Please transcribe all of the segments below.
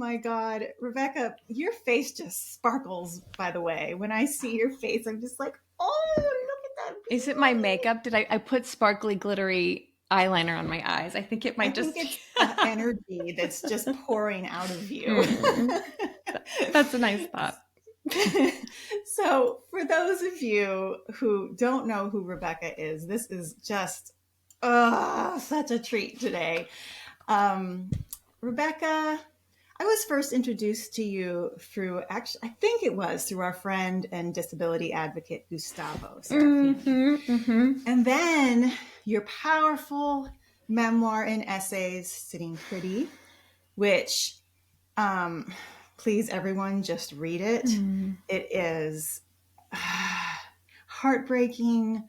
my God. Rebekah, your face just sparkles, by the way. When I see your face, I'm just like, oh, look at that. Is it my makeup? Did I put sparkly, glittery eyeliner on my eyes? I think it might I think it's the energy that's just pouring out of you. That's a nice thought. So for those of you who don't know who Rebekah is, this is just such a treat today. Rebekah, I was first introduced to you through, actually, I think it was through our friend and disability advocate, Gustavo Serafini. And then your powerful memoir-in-essays, Sitting Pretty, which, please everyone just read it. It is heartbreaking,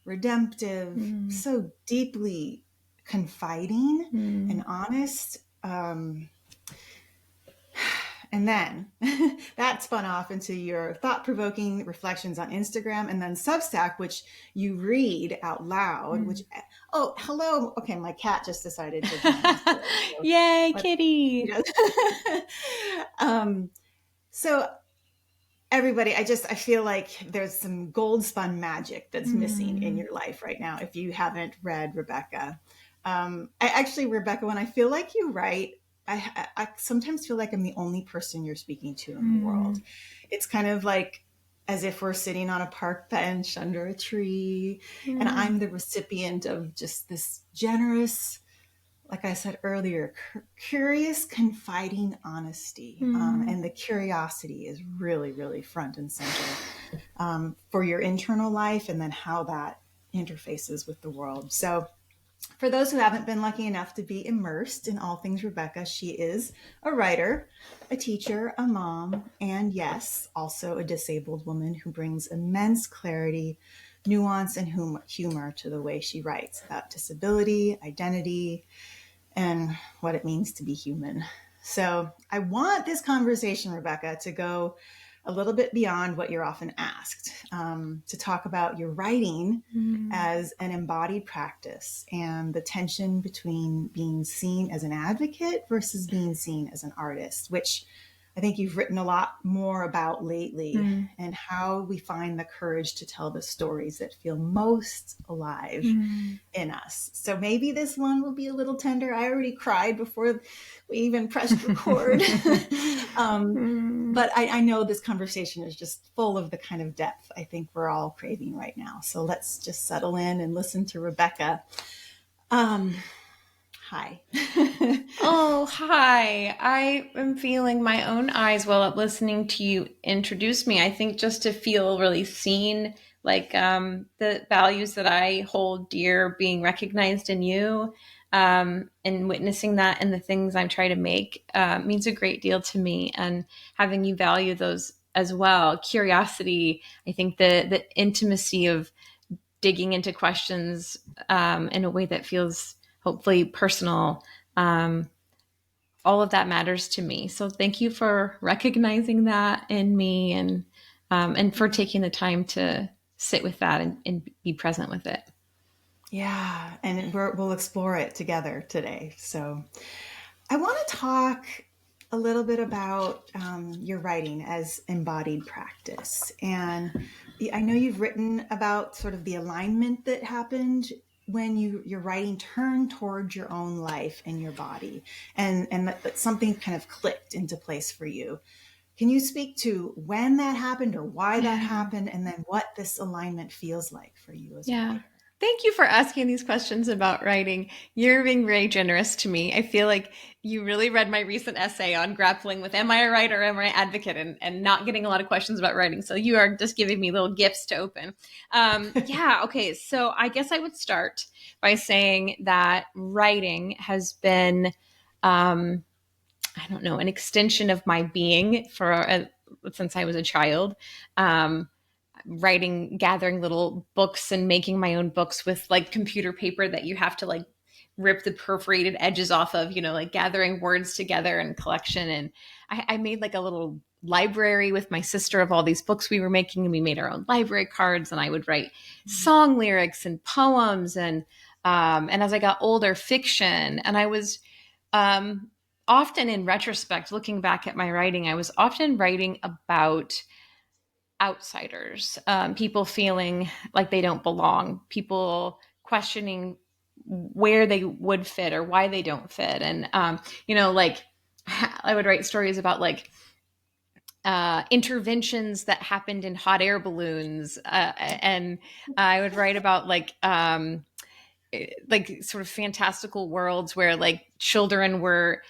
redemptive, so deeply confiding and honest. And then that spun off into your thought-provoking reflections on Instagram, and then Substack, which you read out loud, which, oh, hello. Okay, my cat just decided to join us today, so Yay, kitty. So everybody, I feel like there's some gold spun magic that's missing in your life right now if you haven't read Rebekah. Rebekah, when I feel like you write, I sometimes feel like I'm the only person you're speaking to in the world. It's kind of like as if we're sitting on a park bench under a tree, and I'm the recipient of just this generous, like I said earlier, curious, confiding honesty. And the curiosity is really, really front and center for your internal life, and then how that interfaces with the world. So for those who haven't been lucky enough to be immersed in all things Rebekah, she is a writer, a teacher, a mom, and yes, also a disabled woman who brings immense clarity, nuance, and humor to the way she writes about disability, identity, and what it means to be human. So I want this conversation, Rebekah, to go a little bit beyond what you're often asked, to talk about your writing as an embodied practice and the tension between being seen as an advocate versus being seen as an artist, which I think you've written a lot more about lately, and how we find the courage to tell the stories that feel most alive in us. So maybe this one will be a little tender. I already cried before we even pressed record. But I know this conversation is just full of the kind of depth I think we're all craving right now. So let's just settle in and listen to Rebekah. Hi. Oh, hi. I am feeling my own eyes well up listening to you introduce me. I think just to feel really seen, like the values that I hold dear being recognized in you, and witnessing that in the things I'm trying to make means a great deal to me, and having you value those as well. Curiosity, I think the intimacy of digging into questions in a way that feels hopefully personal. All of that matters to me. So thank you for recognizing that in me, and for taking the time to sit with that and be present with it. Yeah, and we'll explore it together today. So I want to talk a little bit about your writing as embodied practice. And I know you've written about sort of the alignment that happened when your writing turned towards your own life and your body, and that something kind of clicked into place for you. Can you speak to when that happened or why that happened, and then what this alignment feels like for you as a writer? Thank you for asking these questions about writing. You're being very generous to me. I feel like you really read my recent essay on grappling with, am I a writer, am I an advocate, and not getting a lot of questions about writing. So you are just giving me little gifts to open. Okay. So I guess I would start by saying that writing has been, an extension of my being since I was a child. Writing, gathering little books and making my own books with like computer paper that you have to like rip the perforated edges off of, like gathering words together and collection. And I made like a little library with my sister of all these books we were making, and we made our own library cards, and I would write song lyrics and poems and as I got older, fiction. And I was often, in retrospect, looking back at my writing, I was often writing about outsiders, people feeling like they don't belong, people questioning where they would fit or why they don't fit. And, like I would write stories about like interventions that happened in hot air balloons. And I would write about like sort of fantastical worlds where like children were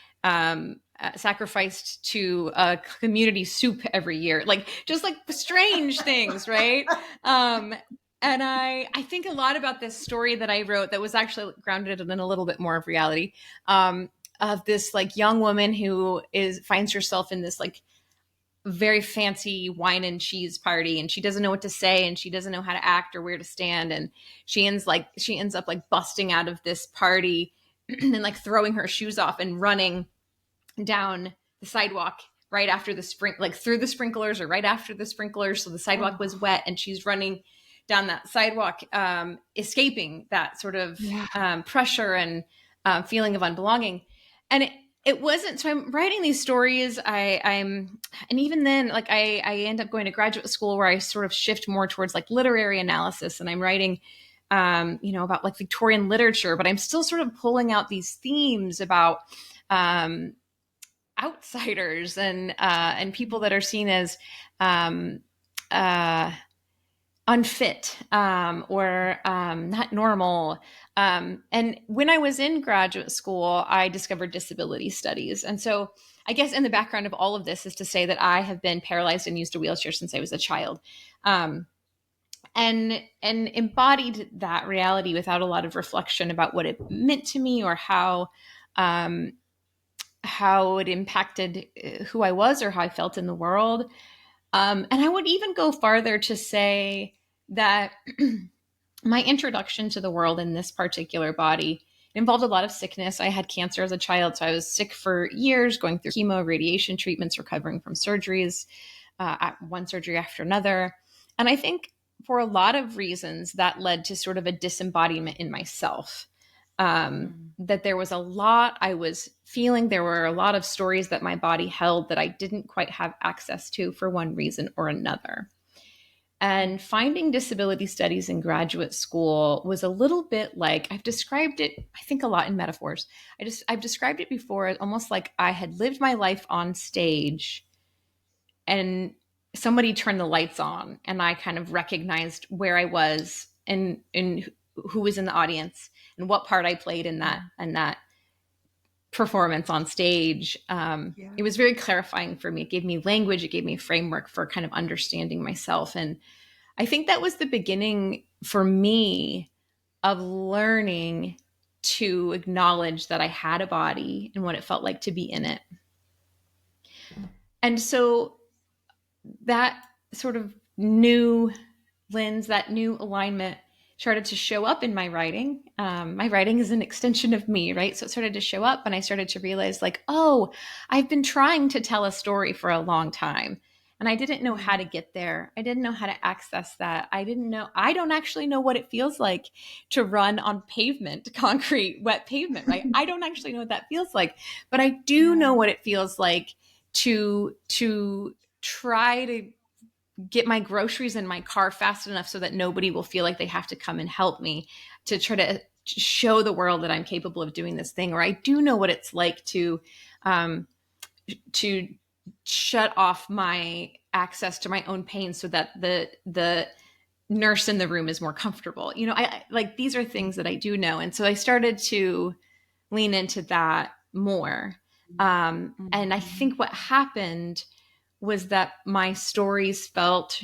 sacrificed to a community soup every year, like just like strange things, right? And I think a lot about this story that I wrote that was actually grounded in a little bit more of reality, of this like young woman who finds herself in this like very fancy wine and cheese party, and she doesn't know what to say, and she doesn't know how to act or where to stand, and she ends up like busting out of this party and like throwing her shoes off and running down the sidewalk right after like through the sprinklers or right after the sprinklers, so the sidewalk was wet, and she's running down that sidewalk, escaping that sort of pressure and feeling of unbelonging. And it wasn't, so I'm writing these stories, and even then, like I end up going to graduate school where I sort of shift more towards like literary analysis, and I'm writing about like Victorian literature, but I'm still sort of pulling out these themes about outsiders and people that are seen as unfit, or not normal. And when I was in graduate school, I discovered disability studies. And so I guess in the background of all of this is to say that I have been paralyzed and used a wheelchair since I was a child. And embodied that reality without a lot of reflection about what it meant to me or how it impacted who I was or how I felt in the world. And I would even go farther to say that my introduction to the world in this particular body involved a lot of sickness. I had cancer as a child, so I was sick for years, going through chemo, radiation treatments, recovering from surgeries, one surgery after another. And I think for a lot of reasons that led to sort of a disembodiment in myself. That there was a lot I was feeling. There were a lot of stories that my body held that I didn't quite have access to for one reason or another. And finding disability studies in graduate school was a little bit like, I've described it, I think, a lot in metaphors. I've described it before as almost like I had lived my life on stage and somebody turned the lights on and I kind of recognized where I was and who was in the audience and what part I played in that performance on stage. It was very clarifying for me. It gave me language. It gave me a framework for kind of understanding myself. And I think that was the beginning for me of learning to acknowledge that I had a body and what it felt like to be in it. And so that sort of new lens, that new alignment started to show up in my writing. My writing is an extension of me, right? So it started to show up and I started to realize like, oh, I've been trying to tell a story for a long time and I didn't know how to get there. I didn't know how to access that. I don't actually know what it feels like to run on pavement, concrete, wet pavement, right? I don't actually know what that feels like, but I do know what it feels like to try to get my groceries in my car fast enough so that nobody will feel like they have to come and help me, to try to show the world that I'm capable of doing this thing. Or I do know what it's like to shut off my access to my own pain so that the nurse in the room is more comfortable. I like, these are things that I do know. And so I started to lean into that more. And I think what happened was that my stories felt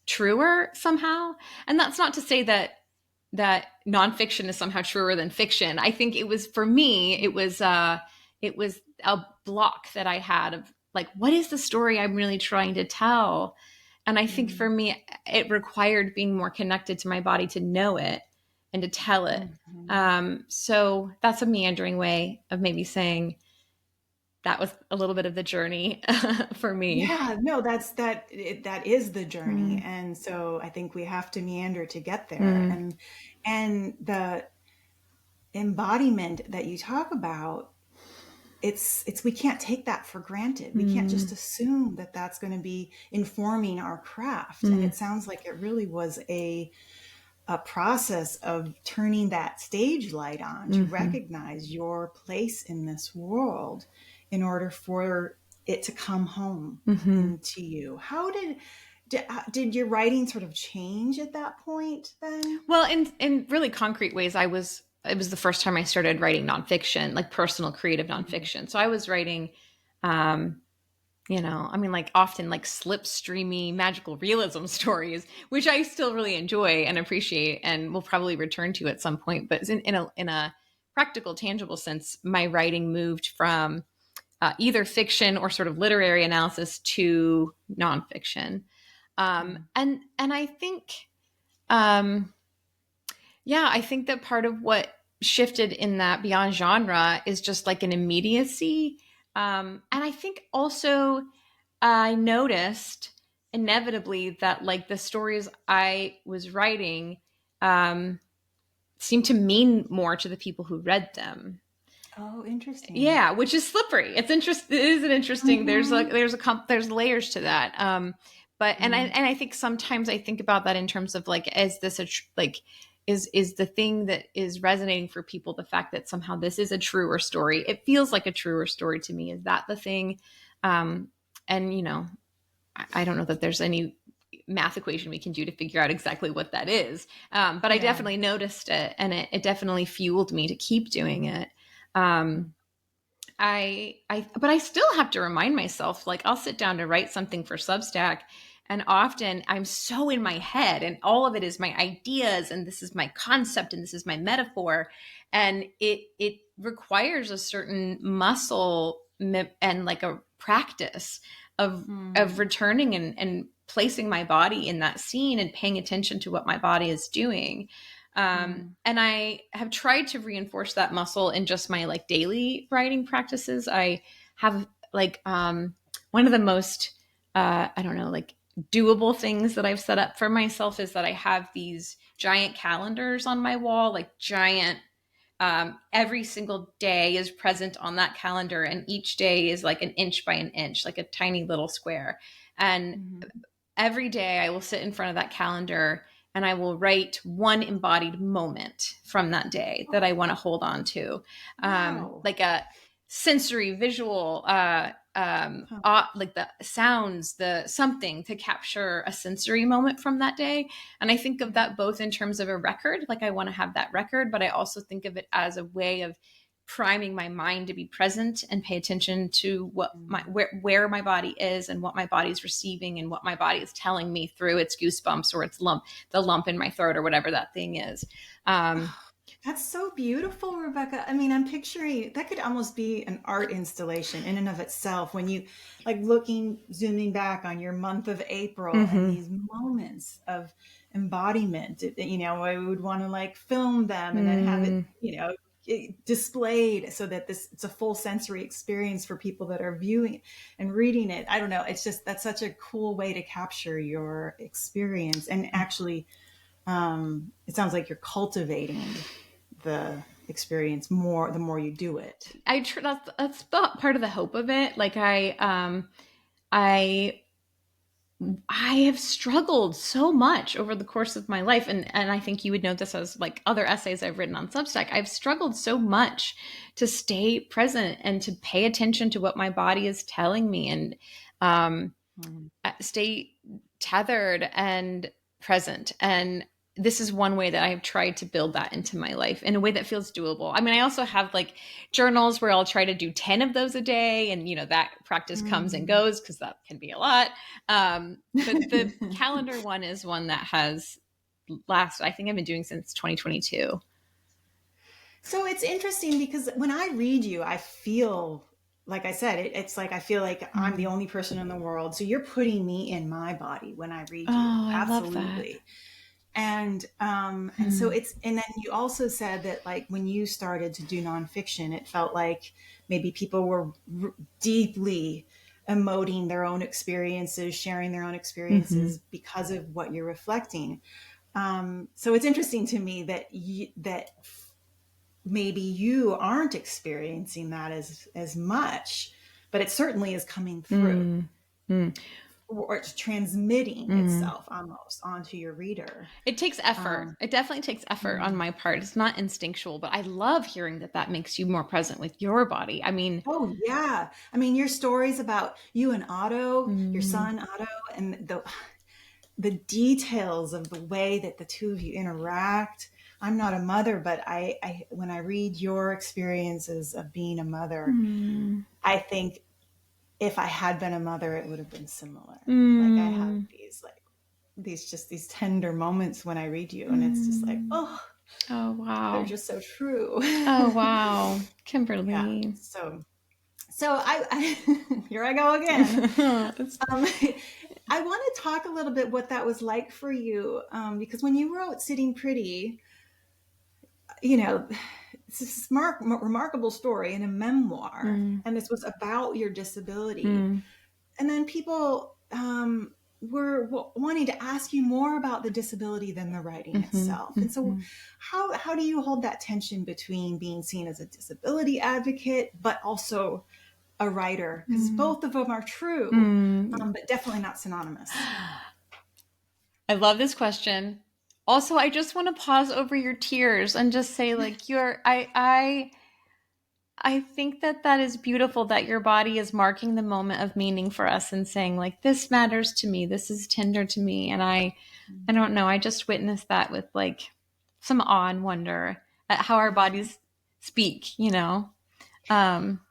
truer somehow. And that's not to say that nonfiction is somehow truer than fiction. I think it was, for me, it was a block that I had of like, what is the story I'm really trying to tell? And I think for me, it required being more connected to my body to know it and to tell it. So that's a meandering way of maybe saying that was a little bit of the journey for me. Yeah, no, that is the journey. And so I think we have to meander to get there. And the embodiment that you talk about, we can't take that for granted. We can't just assume that that's going to be informing our craft. And it sounds like it really was a process of turning that stage light on to recognize your place in this world in order for it to come home into you. How did your writing sort of change at that point then? Well, in really concrete ways, it was the first time I started writing nonfiction, like personal creative nonfiction. So I was writing, like often like slipstreamy magical realism stories, which I still really enjoy and appreciate and will probably return to at some point. But in a practical, tangible sense, my writing moved from either fiction or sort of literary analysis to nonfiction. And I think, I think that part of what shifted in that beyond genre is just like an immediacy. And I think also I noticed inevitably that like the stories I was writing seemed to mean more to the people who read them. Oh, interesting. Yeah, which is slippery. It's interesting. It is an interesting. There's layers to that. But I think sometimes I think about that in terms of like, is this is the thing that is resonating for people the fact that somehow this is a truer story? It feels like a truer story to me. Is that the thing? And I don't know that there's any math equation we can do to figure out exactly what that is. But I definitely noticed it, and it definitely fueled me to keep doing it. But I still have to remind myself, like I'll sit down to write something for Substack, and often I'm so in my head and all of it is my ideas and this is my concept and this is my metaphor. And it requires a certain muscle and like a practice of returning and placing my body in that scene and paying attention to what my body is doing. And I have tried to reinforce that muscle in just my like daily writing practices. I have like one of the most doable things that I've set up for myself is that I have these giant calendars on my wall, like giant. Every single day is present on that calendar, and each day is like an inch by an inch, like a tiny little square. And every day I will sit in front of that calendar and I will write one embodied moment from that day that I want to hold on to. Like a sensory, visual, like the sounds, the something to capture a sensory moment from that day. And I think of that both in terms of a record, like I want to have that record, but I also think of it as a way of priming my mind to be present and pay attention to what where my body is and what my body is receiving and what my body is telling me through its goosebumps or its the lump in my throat or whatever that thing is. That's so beautiful, Rebekah. I mean, I'm picturing that could almost be an art installation in and of itself when you like zooming back on your month of April and these moments of embodiment. I would want to like film them and then have it, displayed so that it's a full sensory experience for people that are viewing and reading it. I don't know. It's just, that's such a cool way to capture your experience. And actually, it sounds like you're cultivating the experience more the more you do it. That's part of the hope of it. Like I have struggled so much over the course of my life, and I think you would know this as like other essays I've written on Substack. I've struggled so much to stay present and to pay attention to what my body is telling me, and stay tethered and present. And this is one way that I've tried to build that into my life in a way that feels doable. I mean, I also have like journals where I'll try to do 10 of those a day. And, that practice comes and goes because that can be a lot. But the calendar one is one that has lasted, I think I've been doing since 2022. So it's interesting because when I read you, I feel, like I said, it's like I feel like I'm the only person in the world. So you're putting me in my body when I read you. I Absolutely. love that. And so and then you also said that like when you started to do nonfiction, it felt like maybe people were deeply emoting their own experiences, sharing their own experiences because of what you're reflecting. So it's interesting to me that maybe you aren't experiencing that as much, but it certainly is coming through, Mm. Mm. or it's transmitting Mm. itself almost onto your reader. It takes effort. Um, It definitely takes effort on my part. It's not instinctual, but I love hearing that that makes you more present with your body. I mean, oh yeah, I mean your stories about you and Otto, your mm, son Otto, and the details of the way that the two of you interact. I'm not a mother, but I when I read your experiences of being a mother, mm, I think if I had been a mother, it would have been similar. Like I have mm, these tender moments when I read you, and it's just like, mm. oh, Oh, they're wow. just so true. Oh, wow. Yeah. Kimberly. So I here I go again. It's- Um, I want to talk a little bit what that was like for you, because when you wrote Sitting Pretty, you know, it's this remarkable story in a memoir, mm, and this was about your disability. mm, And then people were wanting to ask you more about the disability than the writing mhm, itself. And so, mhm, how do you hold that tension between being seen as a disability advocate, but also a writer? Because mm, both of them are true, mm. but definitely not synonymous. I love this question. Also, I just want to pause over your tears and just say, like, I think that that is beautiful that your body is marking the moment of meaning for us and saying, like, this matters to me, this is tender to me. And I don't know, I just witnessed that with like some awe and wonder at how our bodies speak, you know. um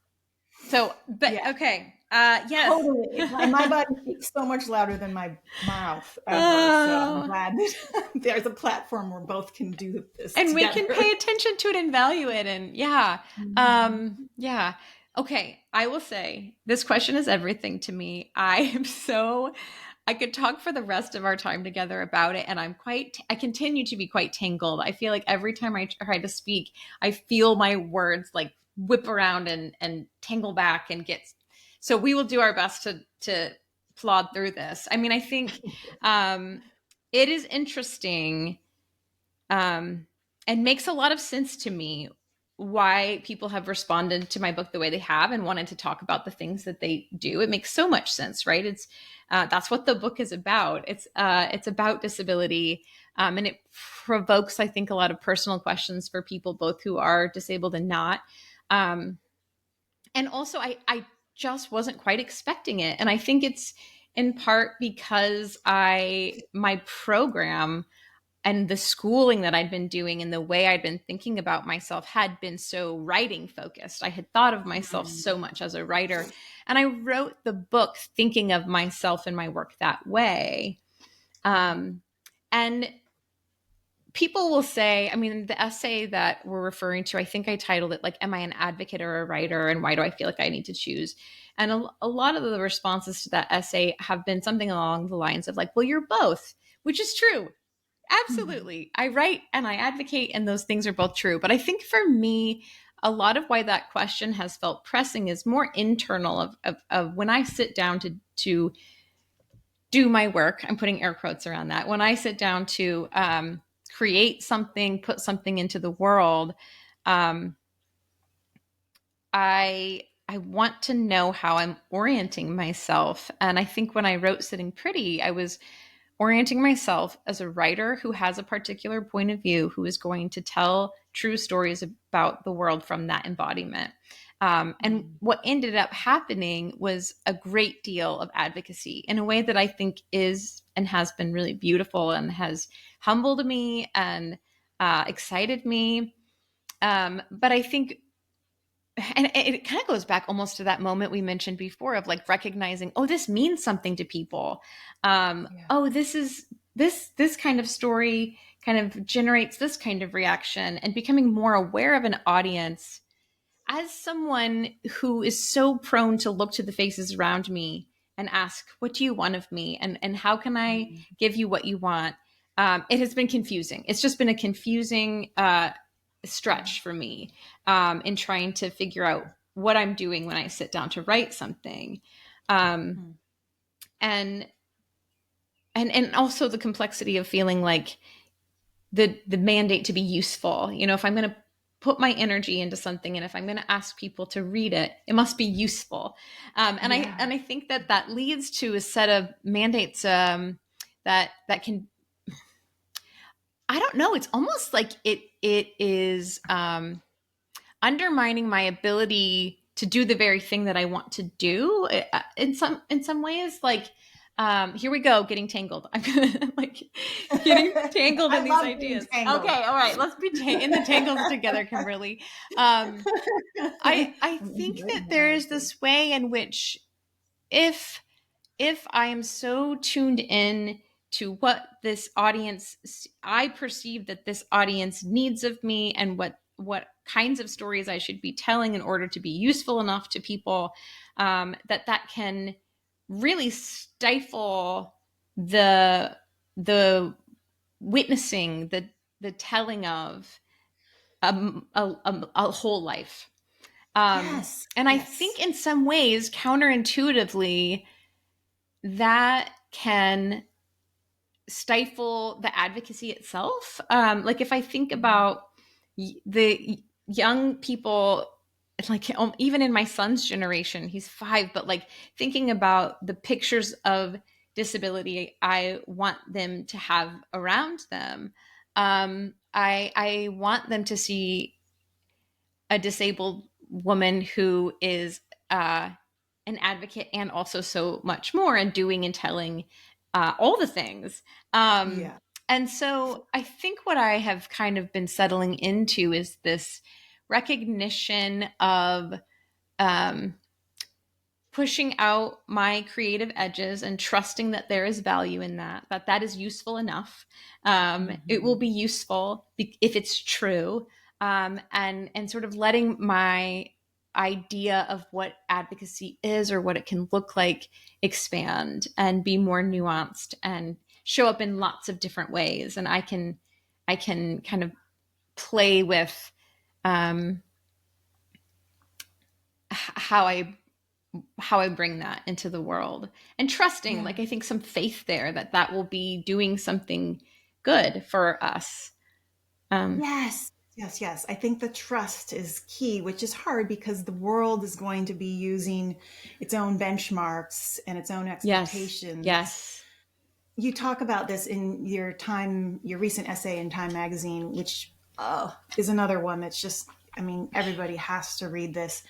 so but Yeah, okay, yes. totally. My body speaks so much louder than my mouth ever. So I'm Oh, glad that there's a platform where both can do this and we can together. pay attention to it and value it, and yeah. Mhm. Yeah. Okay, I will say this question is everything to me. I could talk for the rest of our time together about it, and I continue to be quite tangled. I feel like every time I try to speak, I feel my words like whip around and tangle back and get. So we will do our best to plod through this. I mean, I think um it is interesting, um, and makes a lot of sense to me why people have responded to my book the way they have and wanted to talk about the things that they do. It makes so much sense, right? It's That's what the book is about. It's about disability, and it provokes, I think, a lot of personal questions for people both who are disabled and not. Um, and also, I just wasn't quite expecting it, and I think it's in part because I my program and the schooling that I'd been doing and the way I'd been thinking about myself had been so writing focused. I had thought of myself so much as a writer. And I wrote the book thinking of myself and my work that way. Um, and people will say, I mean, the essay that we're referring to, I think I titled it like, Am I an advocate or a writer? And why do I feel like I need to choose? And a lot of the responses to that essay have been something along the lines of like, well, you're both, which is true. Mhm. Absolutely. I write and I advocate, and those things are both true. But I think for me, a lot of why that question has felt pressing is more internal of when I sit down to do my work. I'm putting air quotes around that. When I sit down to create something, put something into the world, um, I want to know how I'm orienting myself. And I think when I wrote Sitting Pretty, I was orienting myself as a writer who has a particular point of view, who is going to tell true stories about the world from that embodiment. And Mhm. what ended up happening was a great deal of advocacy in a way that I think is and has been really beautiful and has humbled me and excited me. But I think, and it kind of goes back almost to that moment we mentioned before of like recognizing, oh, this means something to people. Yeah. Oh, this kind of story kind of generates this kind of reaction, and becoming more aware of an audience as someone who is so prone to look to the faces around me and ask, what do you want of me, and how can I Mhm. give you what you want? It has been confusing. It's just been a confusing Yeah. stretch for me, in trying to figure out what I'm doing when I sit down to write something. Um, Mhm. and and also the complexity of feeling like the mandate to be useful. You know, if I'm going to put my energy into something, and if I'm going to ask people to read it, it must be useful. I think that leads to a set of mandates that can, I don't know, it's almost like it is undermining my ability to do the very thing that I want to do in some ways. Like, here we go, getting tangled. I'm gonna like getting tangled in I these love being ideas. tangled. Okay, all right, let's be in the tangles together, Kimberly. I think that there is this way in which if I am so tuned in to what this audience, I perceive that this audience needs of me, and what kinds of stories I should be telling in order to be useful enough to people, that can really stifle the witnessing, the telling of a whole life. Yes. And I Yes. think in some ways, counterintuitively, that can stifle the advocacy itself. Like if I think about the young people, like even in my son's generation, he's 5, but like thinking about the pictures of disability I want them to have around them. I want them to see a disabled woman who is an advocate and also so much more, and doing and telling all the things. Yeah. And so I think what I have kind of been settling into is this recognition of um, pushing out my creative edges and trusting that there is value in that is useful enough. It will be useful if it's true. And sort of letting my idea of what advocacy is or what it can look like expand and be more nuanced and show up in lots of different ways. And I can kind of play with how I bring that into the world, and trusting, Yeah. like I think some faith there that will be doing something good for us. Yes. Yes. Yes. I think the trust is key, which is hard because the world is going to be using its own benchmarks and its own Yes. expectations. Yes. You talk about this in your recent essay in Time Magazine, which is another one that's just, I mean, everybody has to read this.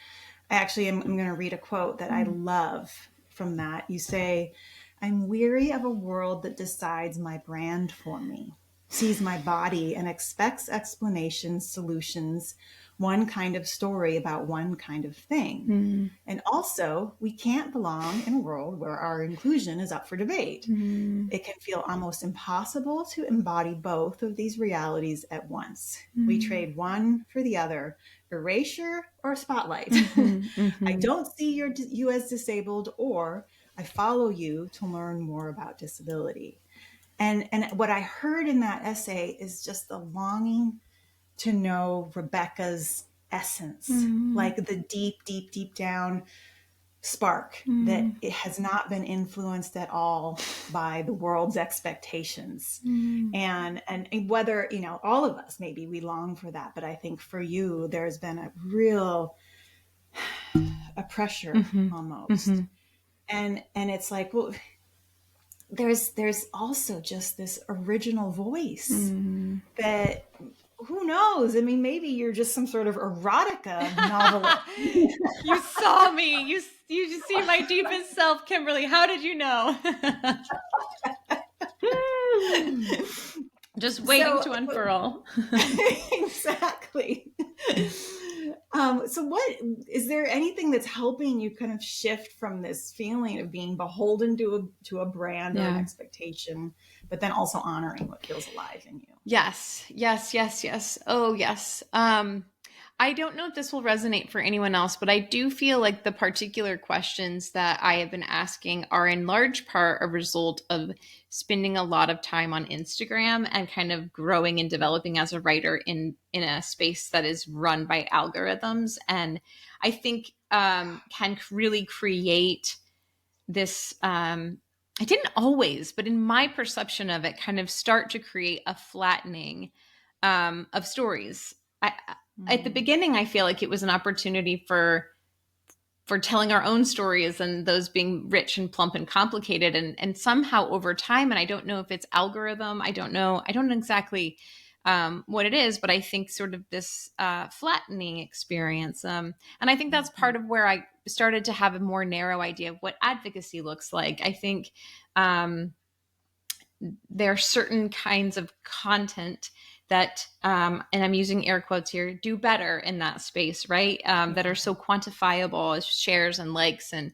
I'm going to read a quote that I love from that. You say, "I'm weary of a world that decides my brand for me, sees my body and expects explanations, solutions, one kind of story about one kind of thing. Mm. And also, we can't belong in a world where our inclusion is up for debate. Mm. It can feel almost impossible to embody both of these realities at once. We trade one for the other, erasure or spotlight. I don't see you as disabled, or I follow you to learn more about disability." And what I heard in that essay is just the longing to know Rebekah's essence, like the deep, deep, deep down spark that it has not been influenced at all by the world's expectations. And whether, all of us, maybe we long for that, but I think for you, there's been a real a pressure almost. And it's like, well, there's also just this original voice that, who knows? I mean, maybe you're just some sort of erotica novelist. You saw me. You just see my deepest self, Kimberly. How did you know? Just waiting to unfurl. Exactly. So what is there anything that's helping you kind of shift from this feeling of being beholden to a brand or an expectation, but then also honoring what feels alive in you? Yes. Oh, yes. I don't know if this will resonate for anyone else, but I do feel like the particular questions that I have been asking are in large part a result of spending a lot of time on Instagram and kind of growing and developing as a writer in a space that is run by algorithms. And I think can really create this I didn't always, but in my perception of it, kind of start to create a flattening of stories. at the beginning, I feel like it was an opportunity for telling our own stories and those being rich and plump and complicated. And somehow over time, and I don't know if it's algorithm, I don't know exactly what it is, but I think sort of this flattening experience. And I think that's part of where I started to have a more narrow idea of what advocacy looks like. I think there are certain kinds of content that, and I'm using air quotes here, do better in that space, right? That are so quantifiable as shares and likes. And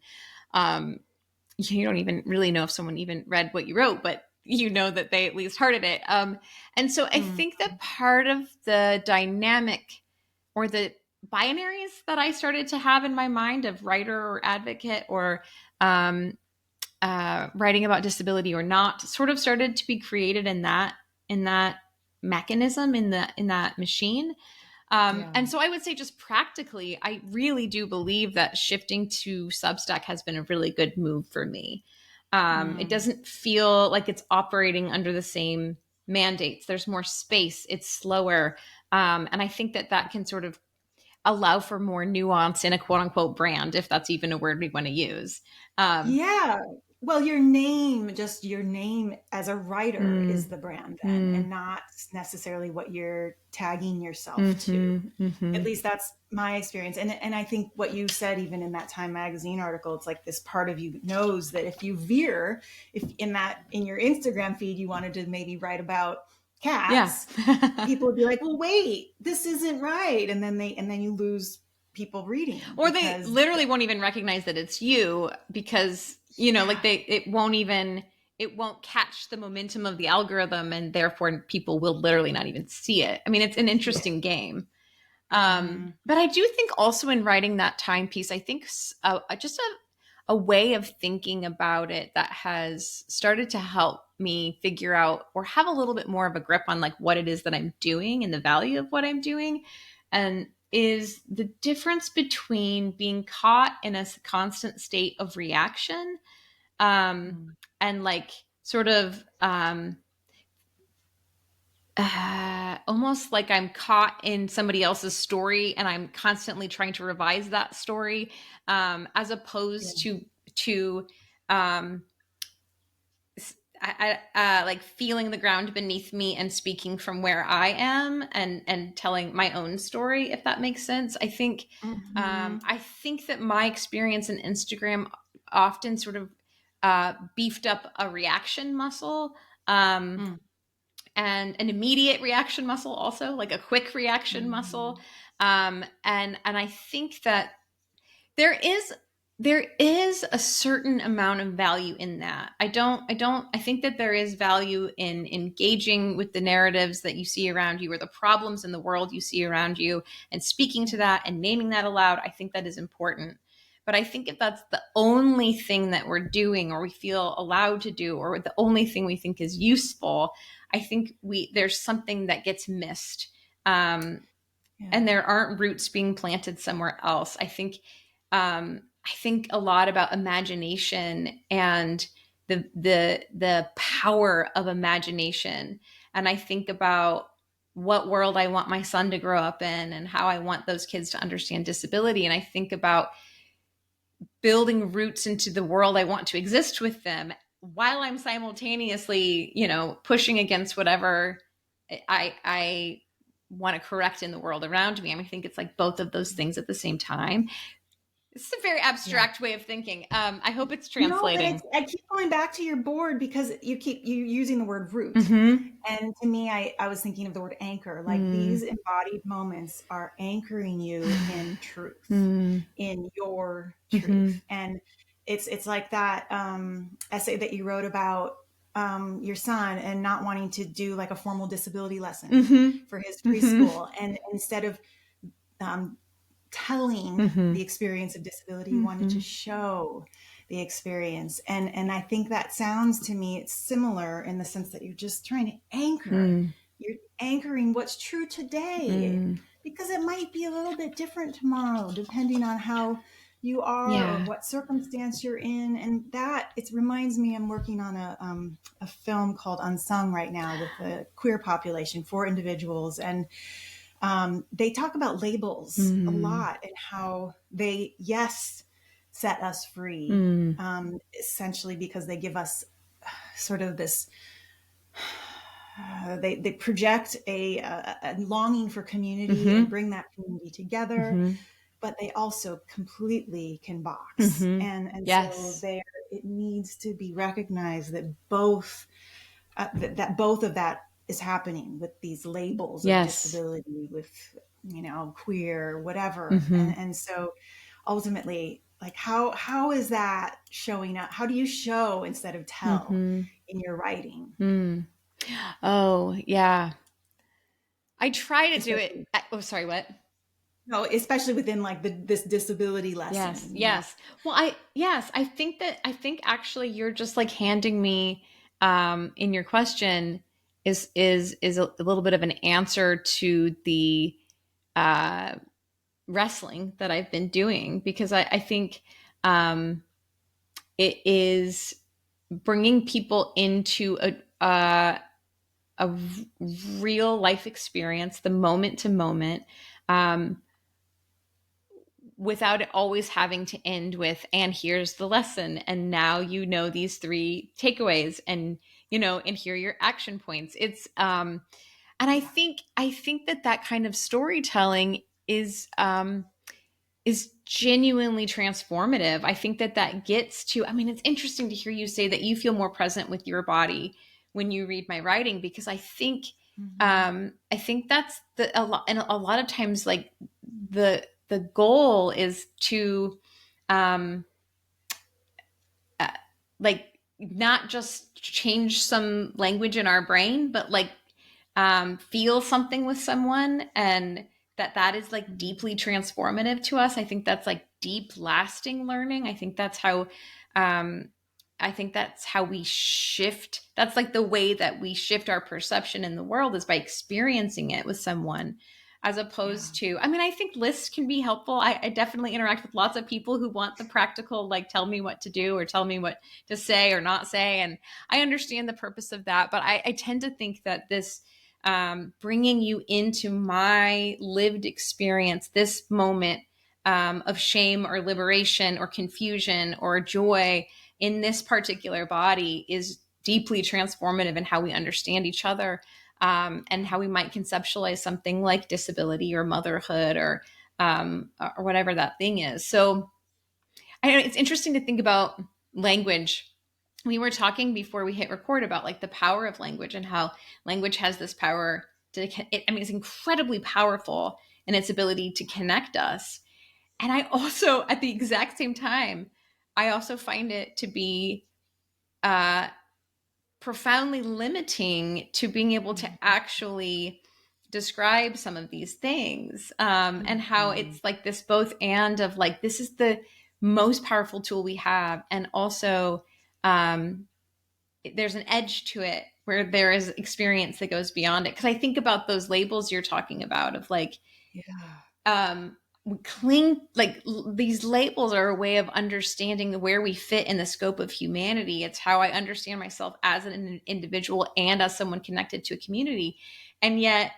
you don't even really know if someone even read what you wrote, but you know that they at least heard it. And so I think that part of the dynamic or the binaries that I started to have in my mind of writer or advocate or writing about disability or not sort of started to be created in that mechanism, in that machine. And so I would say just practically, I really do believe that shifting to Substack has been a really good move for me. It doesn't feel like it's operating under the same mandates. There's more space. It's slower. And I think that can sort of allow for more nuance in a quote unquote brand, if that's even a word we want to use. Yeah. Well, your name as a writer is the brand then, and not necessarily what you're tagging yourself to. At least that's my experience. And I think what you said, even in that Time magazine article, it's like this part of you knows that if you veer, if in your Instagram feed, you wanted to maybe write about cats, people would be like, well, wait, this isn't right. And then you lose people reading, or they literally won't even recognize that it's you because like it won't catch the momentum of the algorithm, and therefore people will literally not even see it. I mean, it's an interesting game. But I do think also in writing that Time piece, I think just a way of thinking about it that has started to help me figure out or have a little bit more of a grip on like what it is that I'm doing and the value of what I'm doing, and is the difference between being caught in a constant state of reaction and like sort of almost like I'm caught in somebody else's story and I'm constantly trying to revise that story, as opposed to like feeling the ground beneath me and speaking from where I am and telling my own story, if that makes sense. I think that my experience in Instagram often sort of beefed up a reaction muscle, and an immediate reaction muscle, also like a quick reaction muscle. And I think that there is a certain amount of value in that. I think that there is value in engaging with the narratives that you see around you or the problems in the world you see around you and speaking to that and naming that aloud. I think that is important. But I think if that's the only thing that we're doing or we feel allowed to do or the only thing we think is useful, I think there's something that gets missed. And there aren't roots being planted somewhere else. I think a lot about imagination and the power of imagination. And I think about what world I want my son to grow up in and how I want those kids to understand disability. And I think about building roots into the world I want to exist with them while I'm simultaneously, pushing against whatever I want to correct in the world around me. I think it's like both of those things at the same time. It's a very abstract way of thinking. I hope it's translating. No, but I keep going back to your board because you using the word root. And to me, I was thinking of the word anchor. Like these embodied moments are anchoring you in truth, in your truth. And it's like that essay that you wrote about your son and not wanting to do like a formal disability lesson for his preschool. And instead of telling the experience of disability, you wanted to show the experience. And I think that sounds to me, it's similar in the sense that you're just trying to anchor. You're anchoring what's true today because it might be a little bit different tomorrow, depending on how you are or what circumstance you're in. And that it reminds me, I'm working on a film called Unsung right now with the queer population, 4 individuals. And They talk about labels a lot and how they, yes, set us free, essentially because they give us sort of this, they project a longing for community and bring that community together, but they also completely can box. And so Yes. there, it needs to be recognized that both, that both of that is happening with these labels of Yes. disability, with, queer, whatever. And so ultimately, like, how is that showing up? How do you show instead of tell in your writing? Oh, yeah. I try to do it. Especially, Oh, sorry, what? no, especially within like this disability Yes, lesson. yes. Well, I think actually you're just like handing me in your question is a little bit of an answer to the uh wrestling that I've been doing, because I think um it is bringing people into a real life experience, the moment to moment, um, without it always having to end with, and here's the lesson, and now you know these three takeaways, and and here are your action points. It's and I think that kind of storytelling is genuinely transformative. I think that gets to, I mean, it's interesting to hear you say that you feel more present with your body when you read my writing, because I think that's a lot, and a lot of times, like, the goal is to um uh, like, not just change some language in our brain, but like feel something with someone, and that is like deeply transformative to us. I think that's like deep lasting learning. Um I think that's how we shift. That's like the way that we shift our perception in the world, is by experiencing it with someone, as Yeah. opposed to, I mean, I think lists can be helpful. I definitely interact with lots of people who want the practical, like, tell me what to do or tell me what to say or not say. And I understand the purpose of that. But I tend to think that this, bringing you into my lived experience, this moment of shame or liberation or confusion or joy in this particular body, is deeply transformative in how we understand each other, and how we might conceptualize something like disability or motherhood, or whatever that thing is. So I know it's interesting to think about language. We were talking before we hit record about like the power of language, and how language has this power to, I mean, it's incredibly powerful in its ability to connect us. And I also, at the exact same time, I also find it to be uh, profoundly limiting to being able to actually describe some of these things, and how Mhm. it's like this both and of like, this is the most powerful tool we have, and also um, there's an edge to it where there is experience that goes beyond it. Because I think about those labels you're talking about of like, Yeah. we cling, like, these labels are a way of understanding where we fit in the scope of humanity. It's how I understand myself as an individual and as someone connected to a community. And yet,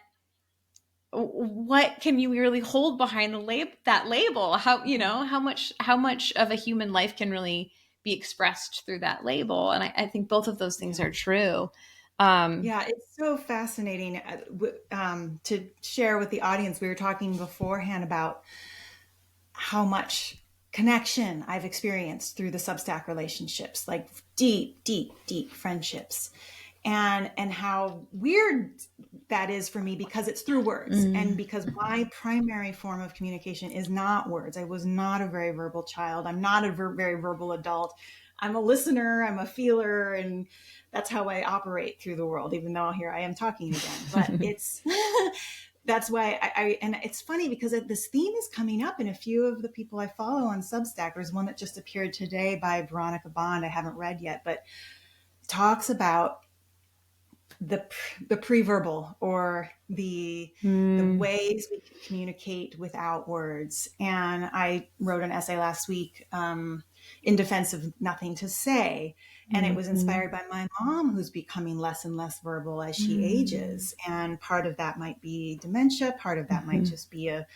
what can you really hold behind that label? How, how much of a human life can really be expressed through that label? And I think both of those things Yeah. are true. um Yeah, it's so fascinating, to share with the audience. We were talking beforehand about how much connection I've experienced through the Substack relationships, like deep, deep, deep friendships. And how weird that is for me, because it's through words, and mm, because my primary form of communication is not words. I was not a very verbal child. I'm not a very verbal adult. I'm a listener, I'm a feeler, and that's how I operate through the world, even though here I am talking again. But it's that's why and it's funny because this theme is coming up in a few of the people I follow on Substack. There's one that just appeared today by Veronica Bond. I haven't read yet, but talks about the pre-verbal, or the ways we can communicate without words. And I wrote an essay last week in defense of nothing to say. And it was inspired by my mom, who's becoming less and less verbal as she ages. And part of that might be dementia. Part of that might just be a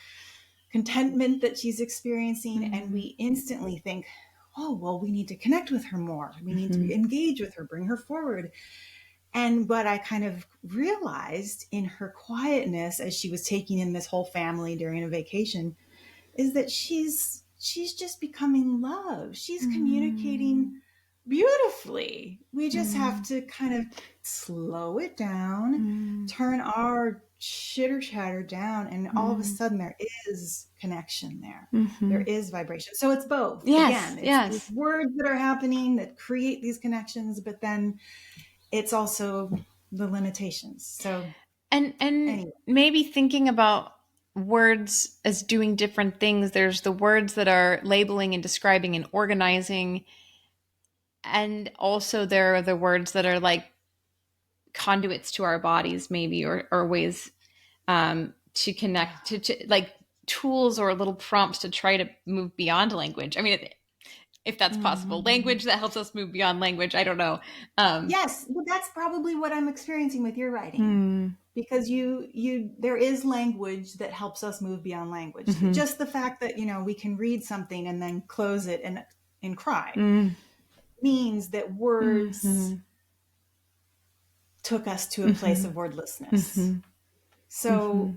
contentment that she's experiencing. And we instantly think, oh, well, we need to connect with her more. We need to engage with her, bring her forward. And what I kind of realized in her quietness as she was taking in this whole family during a vacation is that she's just becoming love. She's communicating beautifully. We just have to kind of slow it down, turn our chitter chatter down, and all of a sudden there is connection there. There is vibration. So it's both. Yes, Again, it's these words that are happening that create these connections, but then it's also the limitations. So and anyway. Maybe thinking about words as doing different things. There's the words that are labeling and describing and organizing. And also there are the words that are like conduits to our bodies, maybe, or ways to connect to like tools or little prompts to try to move beyond language. I mean, if that's possible, language that helps us move beyond language. I don't know. Yes, well, that's probably what I'm experiencing with your writing, because there is language that helps us move beyond language. Just the fact that, we can read something and then close it and cry means that words took us to a place of wordlessness. So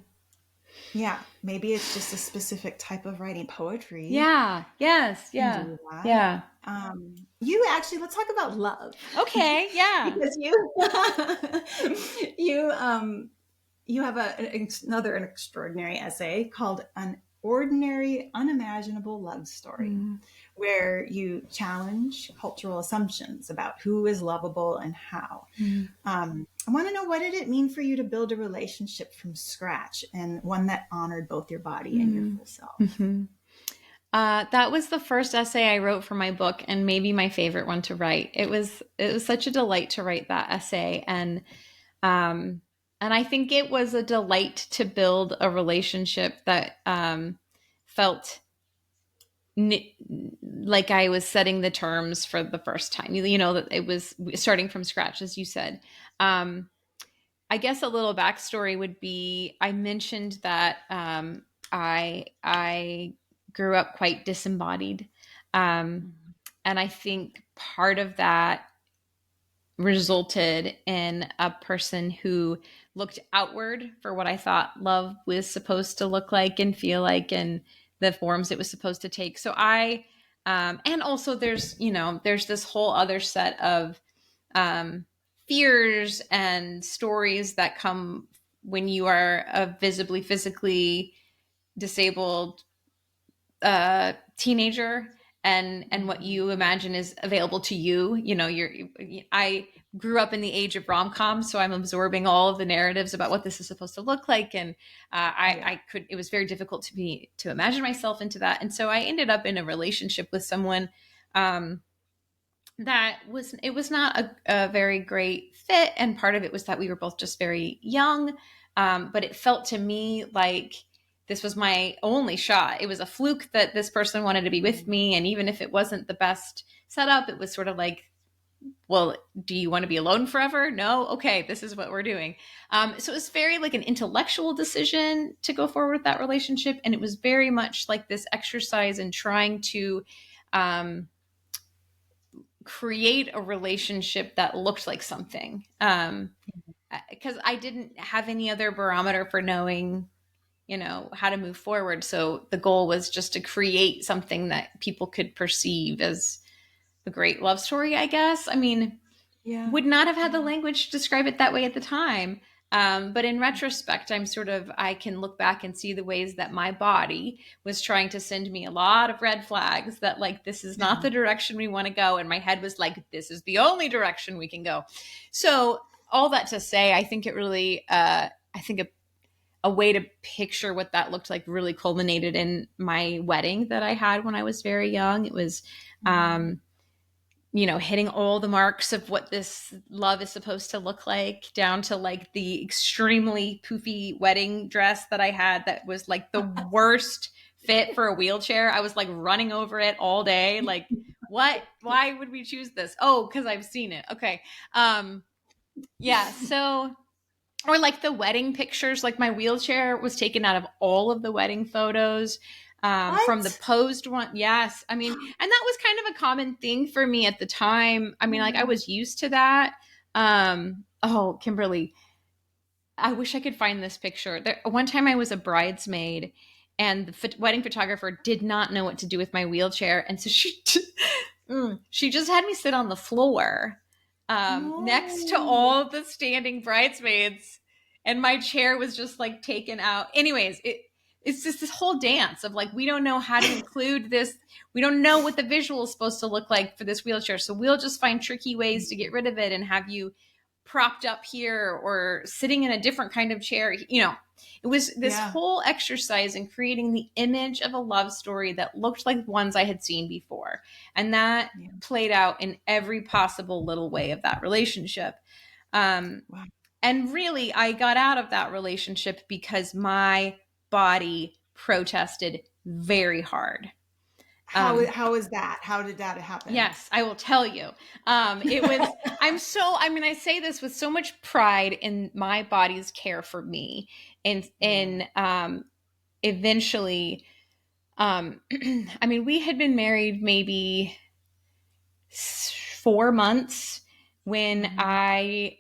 yeah, maybe it's just a specific type of writing, poetry. Yeah. Yes. Yeah. Yeah. You actually, let's talk about love. Okay. Yeah. Because you have another extraordinary essay called An Ordinary Unimaginable Love Story, where you challenge cultural assumptions about who is lovable and how. I want to know, what did it mean for you to build a relationship from scratch, and one that honored both your body and your full self? That was the first essay I wrote for my book, and maybe my favorite one to write. It was such a delight to write that essay, and I think it was a delight to build a relationship that felt like I was setting the terms for the first time. That it was starting from scratch, as you said. I guess a little backstory would be, I mentioned that I grew up quite disembodied. And I think part of that resulted in a person who looked outward for what I thought love was supposed to look like and feel like, and the forms it was supposed to take. So and also there's this whole other set of fears and stories that come when you are a visibly physically disabled teenager, and what you imagine is available to you. I grew up in the age of rom-coms, so I'm absorbing all of the narratives about what this is supposed to look like, and it was very difficult to imagine myself into that. And so I ended up in a relationship with someone it was not a very great fit, and part of it was that we were both just very young, but it felt to me like this was my only shot. It was a fluke that this person wanted to be with me, and even if it wasn't the best setup, it was sort of like, well, do you want to be alone forever? No? Okay, this is what we're doing. So it was very like an intellectual decision to go forward with that relationship, and it was very much like this exercise in trying to create a relationship that looked like something, because I didn't have any other barometer for knowing how to move forward. So the goal was just to create something that people could perceive as a great love story, I guess. I mean, would not have had the language to describe it that way at the time. But in retrospect, I can look back and see the ways that my body was trying to send me a lot of red flags that, like, this is not the direction we want to go. And my head was like, this is the only direction we can go. So all that to say, I think it really, a way to picture what that looked like really culminated in my wedding that I had when I was very young. It was hitting all the marks of what this love is supposed to look like, down to like the extremely poofy wedding dress that I had that was like the worst fit for a wheelchair. I was like running over it all day. Like, what? Why would we choose this? Oh, because I've seen it. Okay. Yeah. So, or like the wedding pictures, like my wheelchair was taken out of all of the wedding photos. From the What? posed one. Yes. I mean, and that was kind of a common thing for me at the time. I mean, like I was used to that. Oh, Kimberly, I wish I could find this picture. One time I was a bridesmaid and the wedding photographer did not know what to do with my wheelchair. And so she just had me sit on the floor next to No. all the standing bridesmaids. And my chair was just like taken out. Anyways, it's just this whole dance of like, we don't know how to include this. We don't know what the visual is supposed to look like for this wheelchair. So we'll just find tricky ways to get rid of it and have you propped up here or sitting in a different kind of chair. It was this whole exercise in creating the image of a love story that looked like ones I had seen before. And that played out in every possible little way of that relationship. Wow. And really, I got out of that relationship because my body protested very hard. How is that? How did that happen? Yes, I will tell you. It was, I say this with so much pride in my body's care for me. And eventually, we had been married maybe 4 months when I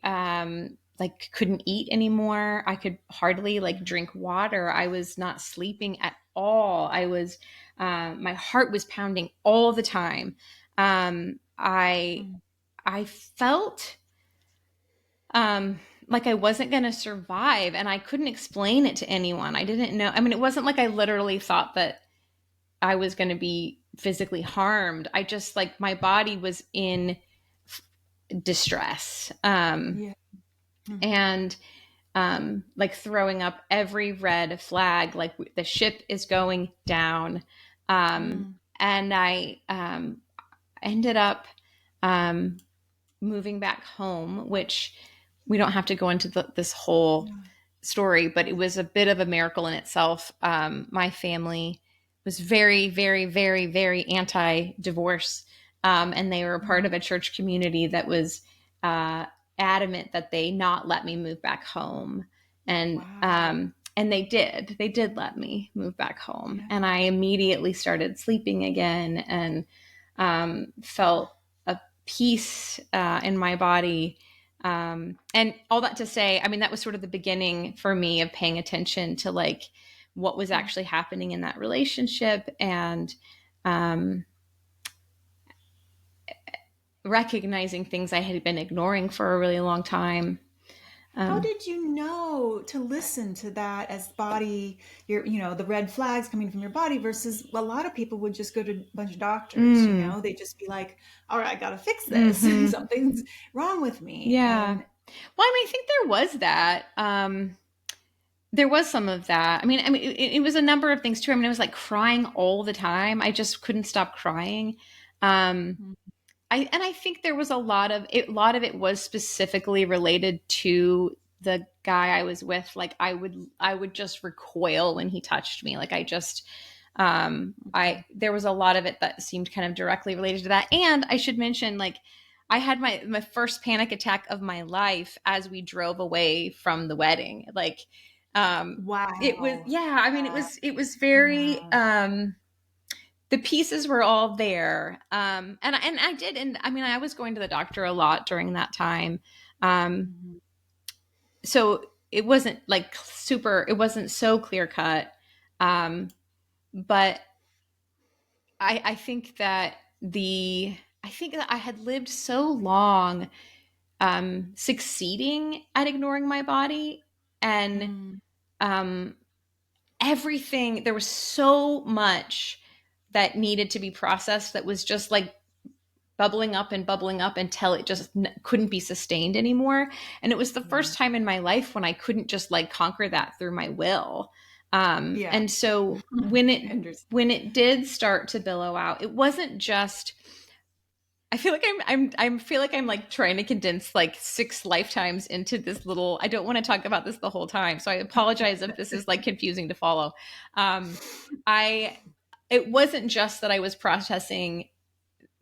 couldn't eat anymore. I could hardly drink water. I was not sleeping at all. I was my heart was pounding all the time. I felt like I wasn't going to survive, and I couldn't explain it to anyone. I didn't know. It wasn't like I literally thought that I was going to be physically harmed. I just my body was in distress. And throwing up every red flag, like the ship is going down. And I ended up moving back home, which we don't have to go into this whole story, but it was a bit of a miracle in itself. My family was very, very, very, very anti-divorce. And they were a part of a church community that was adamant that they not let me move back home. And they did let me move back home. Yeah. And I immediately started sleeping again and felt a peace in my body. And all that to say, that was sort of the beginning for me of paying attention to what was actually happening in that relationship, and recognizing things I had been ignoring for a really long time. How did you know to listen to that as body, the red flags coming from your body, versus a lot of people would just go to a bunch of doctors, they'd just be like, all right, I got to fix this. Something's wrong with me. Yeah. Well, I think there was that. There was some of that. It was a number of things too. I was crying all the time. I just couldn't stop crying. I think there was a lot of it was specifically related to the guy I was with. I would just recoil when he touched me. There was a lot of it that seemed kind of directly related to that. And I should mention, I had my first panic attack of my life as we drove away from the wedding. Wow. It was, it was very, the pieces were all there. And I did. And I was going to the doctor a lot during that time. So it wasn't it wasn't so clear cut. But I think that I had lived so long, succeeding at ignoring my body, and, everything, there was so much that needed to be processed that was just bubbling up until it just couldn't be sustained anymore. And it was the first time in my life when I couldn't just conquer that through my will. And so when it did start to billow out, it wasn't just, I feel like I feel like I'm like trying to condense like 6 lifetimes into this little. I don't want to talk about this the whole time, so I apologize if this is like confusing to follow. Um, I it wasn't just that I was processing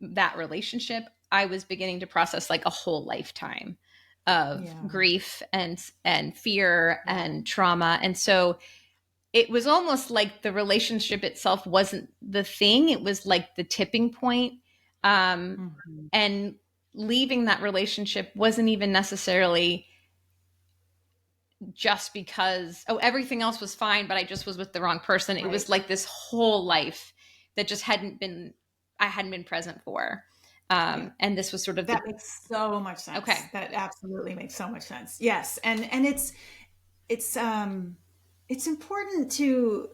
that relationship. I was beginning to process like a whole lifetime of Yeah. grief and fear Yeah. and trauma, and so it was almost like the relationship itself wasn't the thing. It was like the tipping point. Mhm. And leaving that relationship wasn't even necessarily just because, oh, everything else was fine, but I just was with the wrong person. It was Right. like this whole life that just I hadn't been present for. Yeah. And this was sort of the, That makes so much okay. sense. That absolutely makes so much sense. Yes. And it's it's important to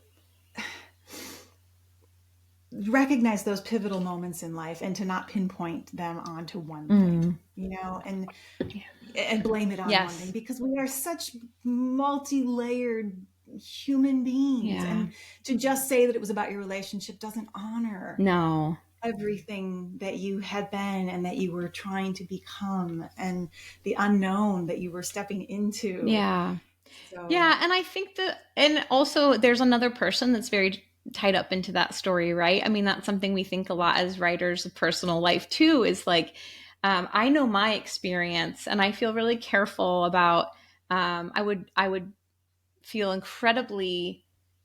recognize those pivotal moments in life and to not pinpoint them onto one thing, and blame it on one thing, Yes. because we are such multi-layered human beings. Yeah. And to just say that it was about your relationship doesn't honor No. everything that you had been and that you were trying to become and the unknown that you were stepping into. Yeah. So, Yeah, and I think that, and also there's another person that's very tied up into that story, right? I mean, that's something we think a lot as writers of personal life too, is like, I know my experience, and I feel really careful about. I would feel incredibly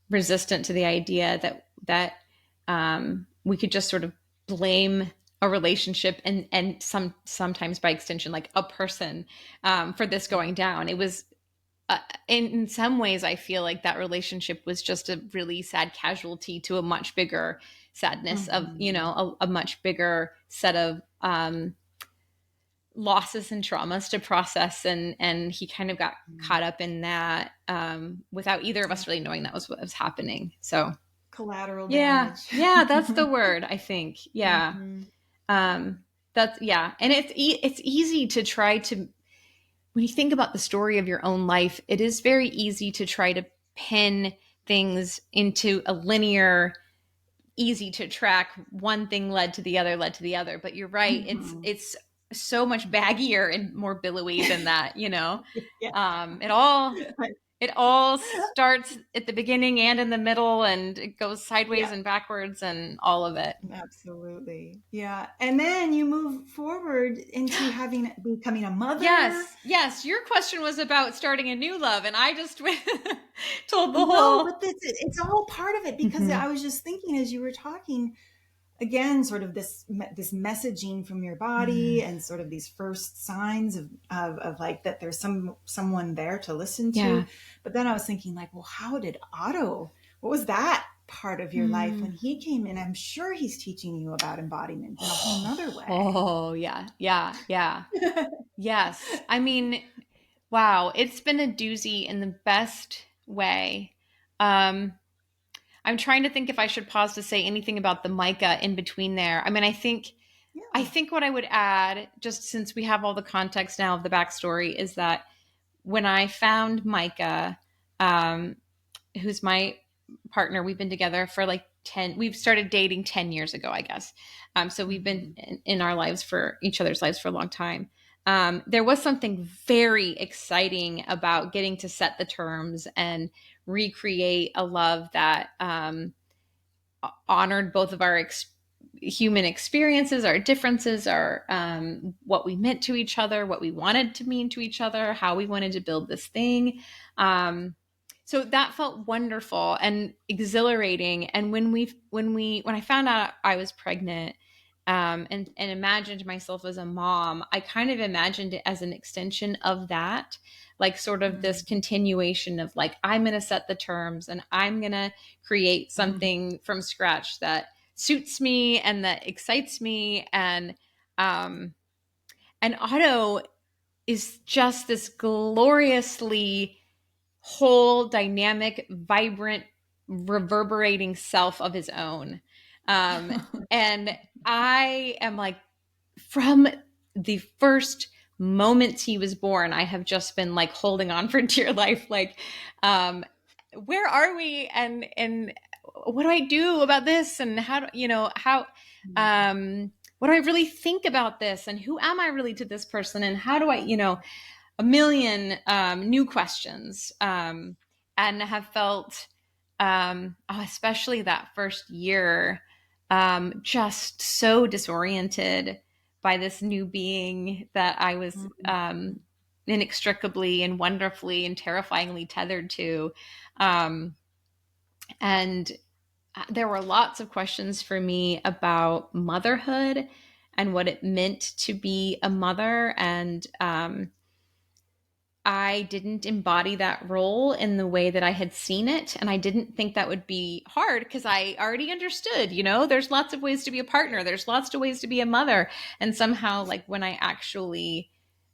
resistant to the idea that we could just sort of blame a relationship and sometimes by extension like a person for this going down. It was in some ways, I feel like that relationship was just a really sad casualty to a much bigger sadness of, a much bigger set of losses and traumas to process. And he kind of got caught up in that without either of us really knowing that was what was happening. So, collateral yeah, damage. yeah, that's the word, I think. Yeah. Hmm. Um, that's, yeah. And it's easy to try to, when you think about the story of your own life, it is very easy to try to pin things into a linear, easy to track, one thing led to the other, led to the other. But you're right, Hmm. it's so much baggier and more billowy than that, Yeah. um, it all it all starts at the beginning and in the middle, and it goes sideways Yeah. and backwards and all of it. Absolutely. Yeah. And then you move forward into becoming a mother. Yes, yes. Your question was about starting a new love, and I just told the No, whole. but it's all part of it, because Mhm. I was just thinking as you were talking, again, sort of this messaging from your body Mm. and sort of these first signs of like that there's someone there to listen to. Yeah. But then I was thinking, like, well, how did Otto, what was that part of your life when Mm. he came in? I'm sure he's teaching you about embodiment in a whole nother way. Oh, yeah, yeah, yeah. Yes. I mean, wow, it's been a doozy in the best way. Um, I'm trying to think if I should pause to say anything about the Micah in between there. I mean, I Yeah. think what I would add, just since we have all the context now of the backstory, is that when I found Micah, um, who's my partner, we've been together for like 10, we've started dating 10 years ago, I guess. So we've been Mhm. in our lives for each other's lives for a long time. There was something very exciting about getting to set the terms and recreate a love that honored both of our human experiences, our differences, our what we meant to each other, what we wanted to mean to each other, how we wanted to build this thing. Um, so that felt wonderful and exhilarating. And when I found out I was pregnant, and imagined myself as a mom, I kind of imagined it as an extension of that, like sort of this Mhm. continuation of like, I'm going to set the terms and I'm going to create Mhm. something from scratch that suits me and that excites me. Um, and Otto is just this gloriously whole, dynamic, vibrant, reverberating self of his own. Um, and I am like, from the first moments he was born, I have just been like holding on for dear life. Like, um, where are we? And what do I do about this? And how do how? Mhm. Um, what do I really think about this? And who am I really to this person? And how do I, a million new questions, and have felt, especially that first year, just so disoriented by this new being that I was inextricably and wonderfully and terrifyingly tethered to. And there were lots of questions for me about motherhood and what it meant to be a mother. And I didn't embody that role in the way that I had seen it. And I didn't think that would be hard because I already understood, there's lots of ways to be a partner. There's lots of ways to be a mother. And somehow, like, when I actually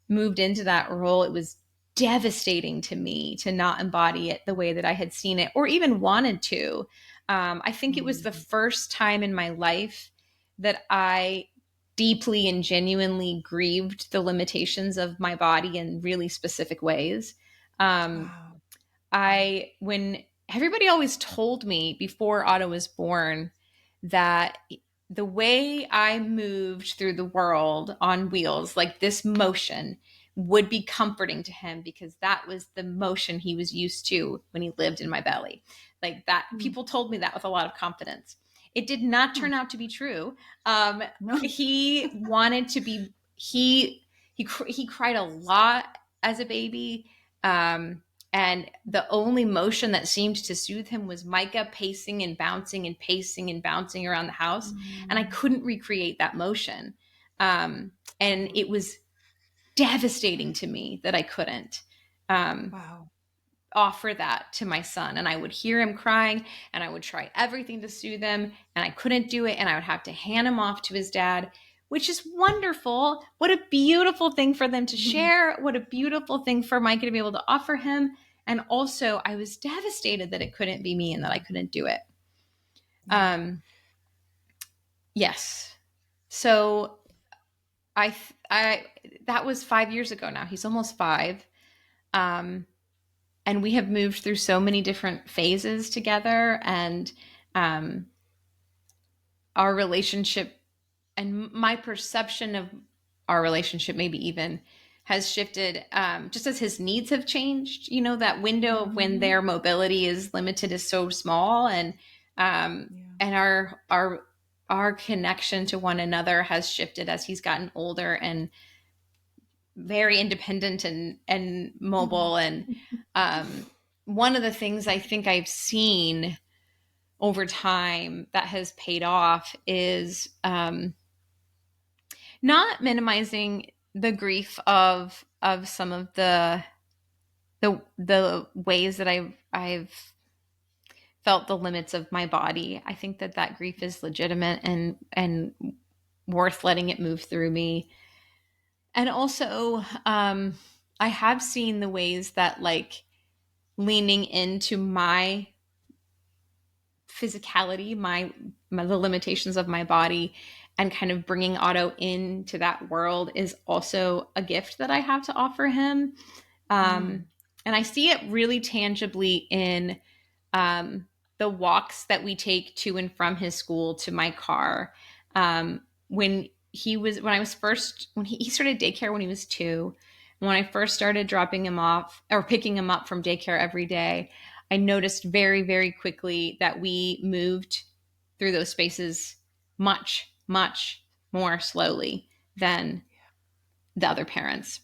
moved into that role, it was devastating to me to not embody it the way that I had seen it or even wanted to. I think it was the first time in my life that I deeply and genuinely grieved the limitations of my body in really specific ways. Wow. When everybody always told me before Otto was born that the way I moved through the world on wheels, like this motion, would be comforting to him because that was the motion he was used to when he lived in my belly. Like that, people told me that with a lot of confidence. It did not turn out to be true. No. He wanted to be, he cried a lot as a baby. And the only motion that seemed to soothe him was Micah pacing and bouncing and pacing and bouncing around the house. And I couldn't recreate that motion. And it was devastating to me that I couldn't offer that to my son. And I would hear him crying and I would try everything to soothe him and I couldn't do it. And I would have to hand him off to his dad, which is wonderful. What a beautiful thing for them to share. What a beautiful thing for Micah to be able to offer him. And also I was devastated that it couldn't be me and that I couldn't do it. Yes. So I that was 5 years ago now. He's almost 5. And we have moved through so many different phases together, and our relationship and my perception of our relationship maybe even has shifted, just as his needs have changed. That window of when their mobility is limited is so small, and our connection to one another has shifted as he's gotten older and very independent and mobile. And one of the things I think I've seen over time that has paid off is not minimizing the grief of some of the ways that I've felt the limits of my body. I think that grief is legitimate and worth letting it move through me. And also, I have seen the ways that, like, leaning into my physicality, the limitations of my body, and kind of bringing Otto into that world is also a gift that I have to offer him. And I see it really tangibly in the walks that we take to and from his school to my car. When he started daycare when he was 2, and when I first started dropping him off or picking him up from daycare every day, I noticed very, very quickly that we moved through those spaces much, much more slowly than the other parents.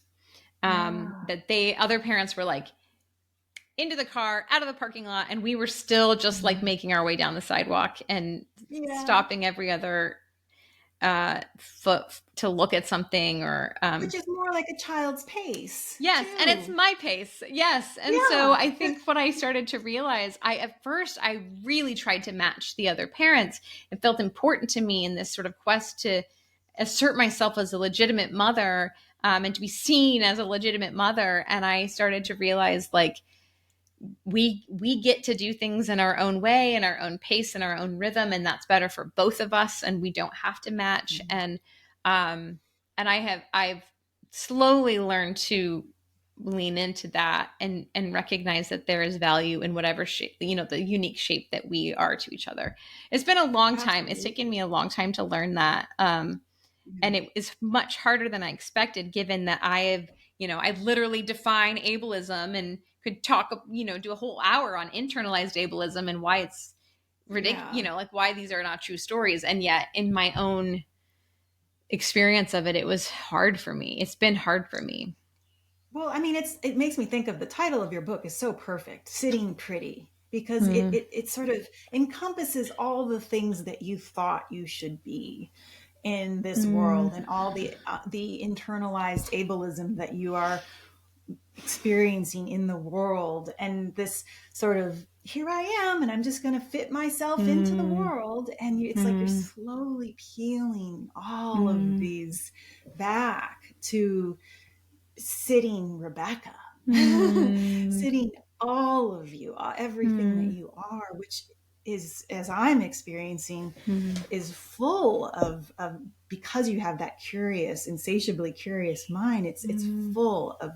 That other parents were like into the car, out of the parking lot, and we were still just like making our way down the sidewalk and stopping every other foot to look at something, or which is more like a child's pace. Yes, too. And it's my pace. Yes. And so I think what I started to realize, at first I really tried to match the other parents. It felt important to me in this sort of quest to assert myself as a legitimate mother, and to be seen as a legitimate mother. And I started to realize, like, we get to do things in our own way, in our own pace, in our own rhythm, and that's better for both of us, and we don't have to match. And I've slowly learned to lean into that and recognize that there is value in whatever shape, the unique shape that we are to each other. It's been a long time. It's taken me a long time to learn that. and it is much harder than I expected, given that I have, I literally define ableism and could talk, do a whole hour on internalized ableism and why it's ridiculous, Yeah. like why these are not true stories. And yet in my own experience of it, it was hard for me. It's been hard for me. Well, I mean, it makes me think of the title of your book is so perfect, Sitting Pretty, because it sort of encompasses all the things that you thought you should be in this world, and all the internalized ableism that you are experiencing in the world, and this sort of, here I am, and I'm just going to fit myself into the world. And it's like you're slowly peeling all of these back to sitting Rebekah, sitting all of you, everything that you are, which is, as I'm experiencing, is full of, because you have that curious, insatiably curious mind, it's full of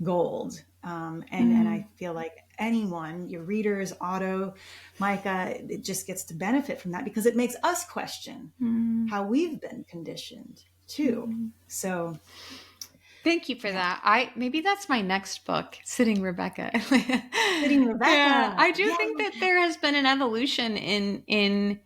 gold. And I feel like anyone, your readers, Otto, Micah, it just gets to benefit from that, because it makes us question how we've been conditioned too. So thank you for that. Maybe that's my next book, Sitting Rebekah. Sitting Rebekah. Yeah, I do think that there has been an evolution in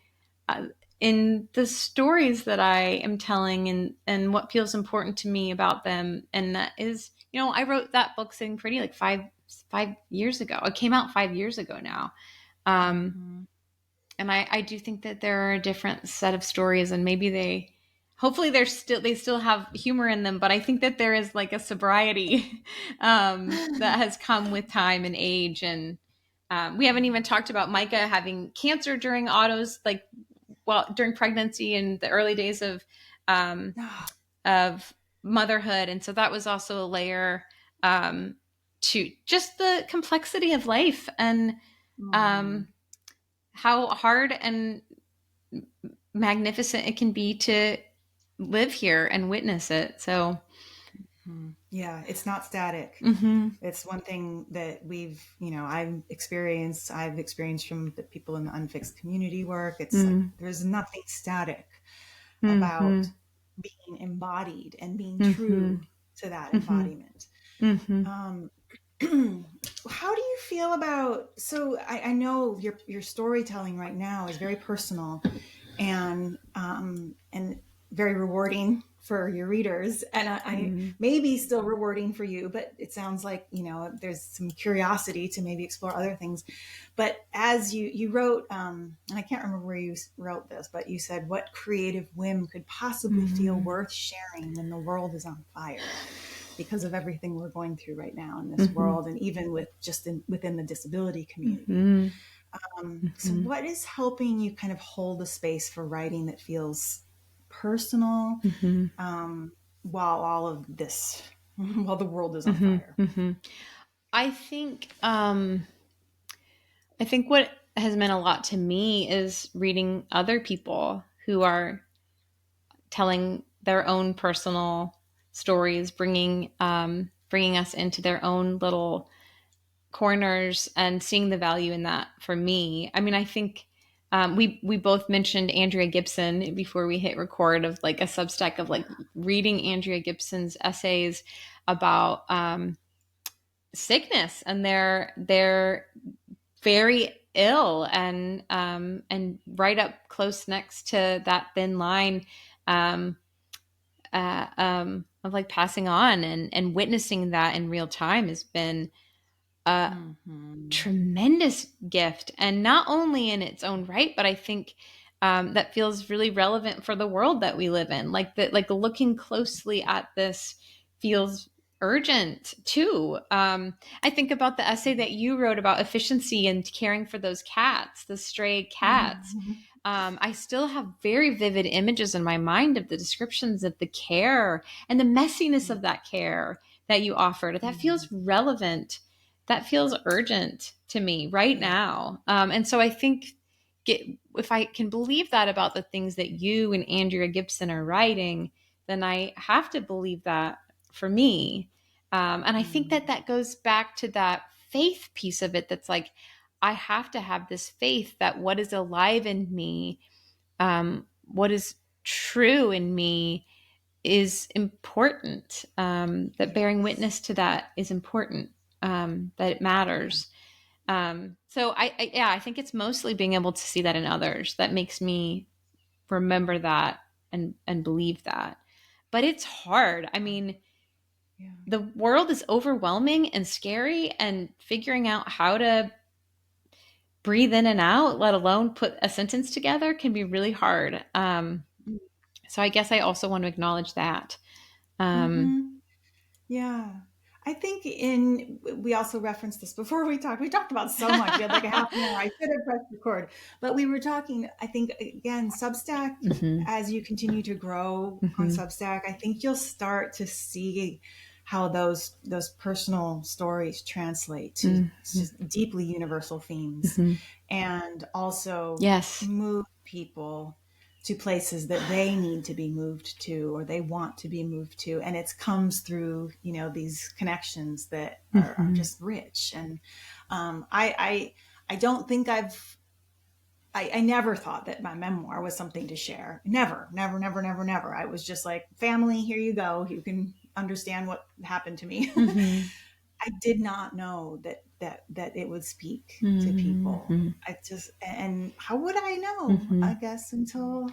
the stories that I am telling, and what feels important to me about them. And that is, I wrote that book, Sitting Pretty, like five years ago. It came out 5 years ago now. And I do think that there are a different set of stories, and maybe hopefully they still have humor in them, but I think that there is like a sobriety that has come with time and age. And we haven't even talked about Micah having cancer during Otto's, during pregnancy and the early days of motherhood. And so that was also a layer to just the complexity of life, and how hard and magnificent it can be to live here and witness it. So yeah, it's not static. It's one thing that I've experienced from the people in the Unfixed community work. It's like there's nothing static about being embodied and being true to that embodiment. How do you feel about, so I know your storytelling right now is very personal and very rewarding for your readers, and I maybe still rewarding for you, but it sounds like there's some curiosity to maybe explore other things. But as you wrote, and I can't remember where you wrote this, but you said, what creative whim could possibly feel worth sharing when the world is on fire because of everything we're going through right now in this world, and even with within the disability community. So what is helping you kind of hold a space for writing that feels personal, while all of this, while the world is on fire? I think what has meant a lot to me is reading other people who are telling their own personal stories, bringing us into their own little corners, and seeing the value in that. For me, I mean, I think we both mentioned Andrea Gibson before we hit record, of like a Substack of like reading Andrea Gibson's essays about sickness, and they're very ill, and right up close next to that thin line of like passing on, and witnessing that in real time has been a tremendous gift, and not only in its own right, but I think that feels really relevant for the world that we live in. Like looking closely at this feels urgent too. I think about the essay that you wrote about efficiency and caring for those cats, the stray cats. I still have very vivid images in my mind of the descriptions of the care and the messiness of that care that you offered. That feels relevant. That feels urgent to me right now. And so I think if I can believe that about the things that you and Andrea Gibson are writing, then I have to believe that for me. And I think that goes back to that faith piece of it. That's like, I have to have this faith that what is alive in me, what is true in me is important, that bearing witness to that is important, that it matters. So I think it's mostly being able to see that in others that makes me remember that and believe that. But it's hard. I mean, Yeah. the world is overwhelming and scary, and figuring out how to breathe in and out, let alone put a sentence together, can be really hard. So I guess I also want to acknowledge that. Mm-hmm. Yeah. I think we also referenced this before we talked about so much. We had like a half an hour. I should have pressed record, but we were talking, I think, again, Substack, Mhm. as you continue to grow on Mhm. Substack, I think you'll start to see how those personal stories translate to Mhm. just deeply universal themes, Mhm. and also Yes. move people to places that they need to be moved to, or they want to be moved to, and it comes through these connections that are Mhm. just rich. And I don't think I never thought that my memoir was something to share. Never, never, never, never, never. I was just like, family, here you go, you can understand what happened to me. Mhm. I did not know that it would speak to people. Mhm. I just, and how would I know, I Mhm. guess, until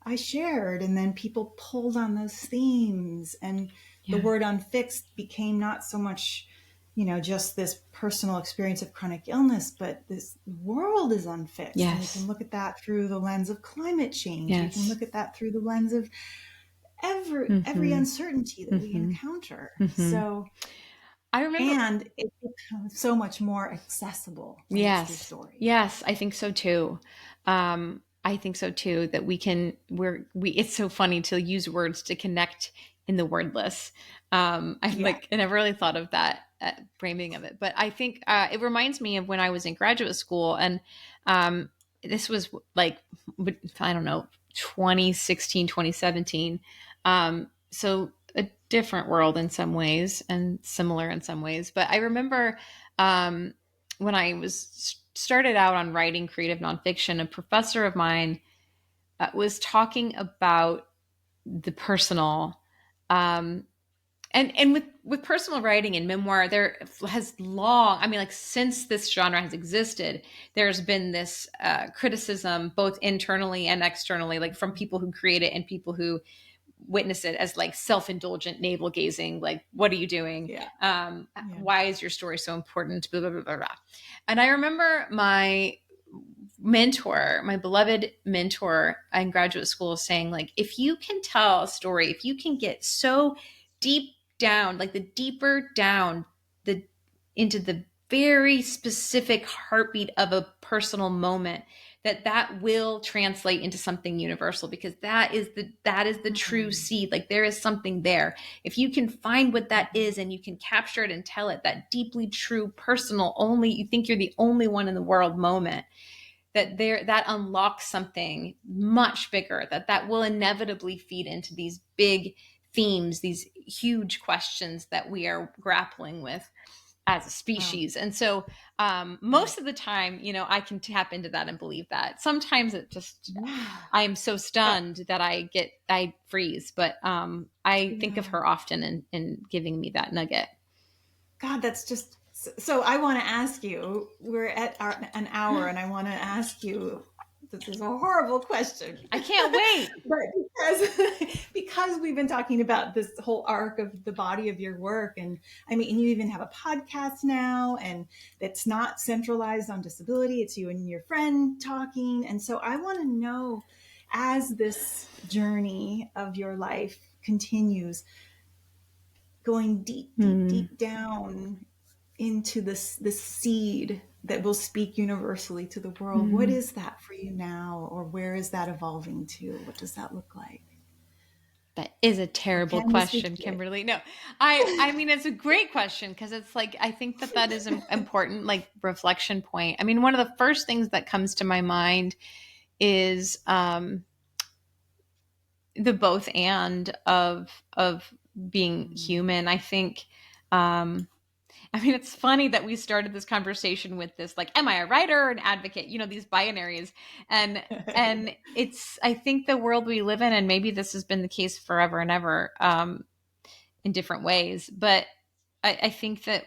I shared, and then people pulled on those themes, and the Yeah. word unfixed became not so much, just this personal experience of chronic illness, but this world is unfixed. And you can Yes. look at that through the lens of climate change. You can Yes. look at that through the lens of every Mhm. uncertainty that we Mhm. encounter. Mhm. So, I remember. and it becomes so much more accessible when it's through Yes. story. Yes, I think so too. I think so too, that it's so funny to use words to connect in the wordless. Yeah. I never really thought of that framing of it, but I think it reminds me of when I was in graduate school, and um, this was like, I don't know, 2016, 2017. So a different world in some ways and similar in some ways. But I remember, um, when I was started out on writing creative nonfiction, a professor of mine was talking about the personal, um, and with personal writing and memoir, there has long, I mean, like since this genre has existed, there's been this criticism both internally and externally, like from people who create it and people who witness it, as like self-indulgent navel gazing, like, what are you doing? Yeah. Yeah. Why is your story so important? Blah, blah, blah, blah, blah. And I remember my mentor, my beloved mentor in graduate school, saying, like, if you can tell a story, if you can get so deep down, like the deeper down the into the very specific heartbeat of a personal moment, that will translate into something universal, because that is the true Mm. seed. Like, there is something there. If you can find what that is and you can capture it and tell it, that deeply true personal, only you think you're the only one in the world moment, that unlocks something much bigger, that will inevitably feed into these big themes, these huge questions that we are grappling with as a Wow. species. And so Yeah. most of the time, I can tap into that and believe that. Sometimes it just, Yeah. I am so Uh, stunned that I freeze. But I think of yeah. her often in giving me that nugget. God, that's just so. I want to ask you. We're at an hour, and I want to ask you. This is a horrible question, I can't wait. but because we've been talking about this whole arc of the body of your work, and I mean, and you even have a podcast now, and it's not centralized on disability. It's you and your friend talking, and so I want to know, as this journey of your life continues, going deep, deep, Hmm. deep down into this seed that will speak universally to the world. What Hmm. is that for you now, or where is that evolving to? What does that look like? That is a Or terrible can you speak question, to it? Kimberly. No, I mean, it's a great question, because it's like, I think that is an important, like, reflection point. I mean, one of the first things that comes to my mind is the both and of being human. I think, um, I mean, it's funny that we started this conversation with this, like, am I a writer or an advocate? You know, these binaries. And it's, I think the world we live in, and maybe this has been the case forever and ever, in different ways, but I think that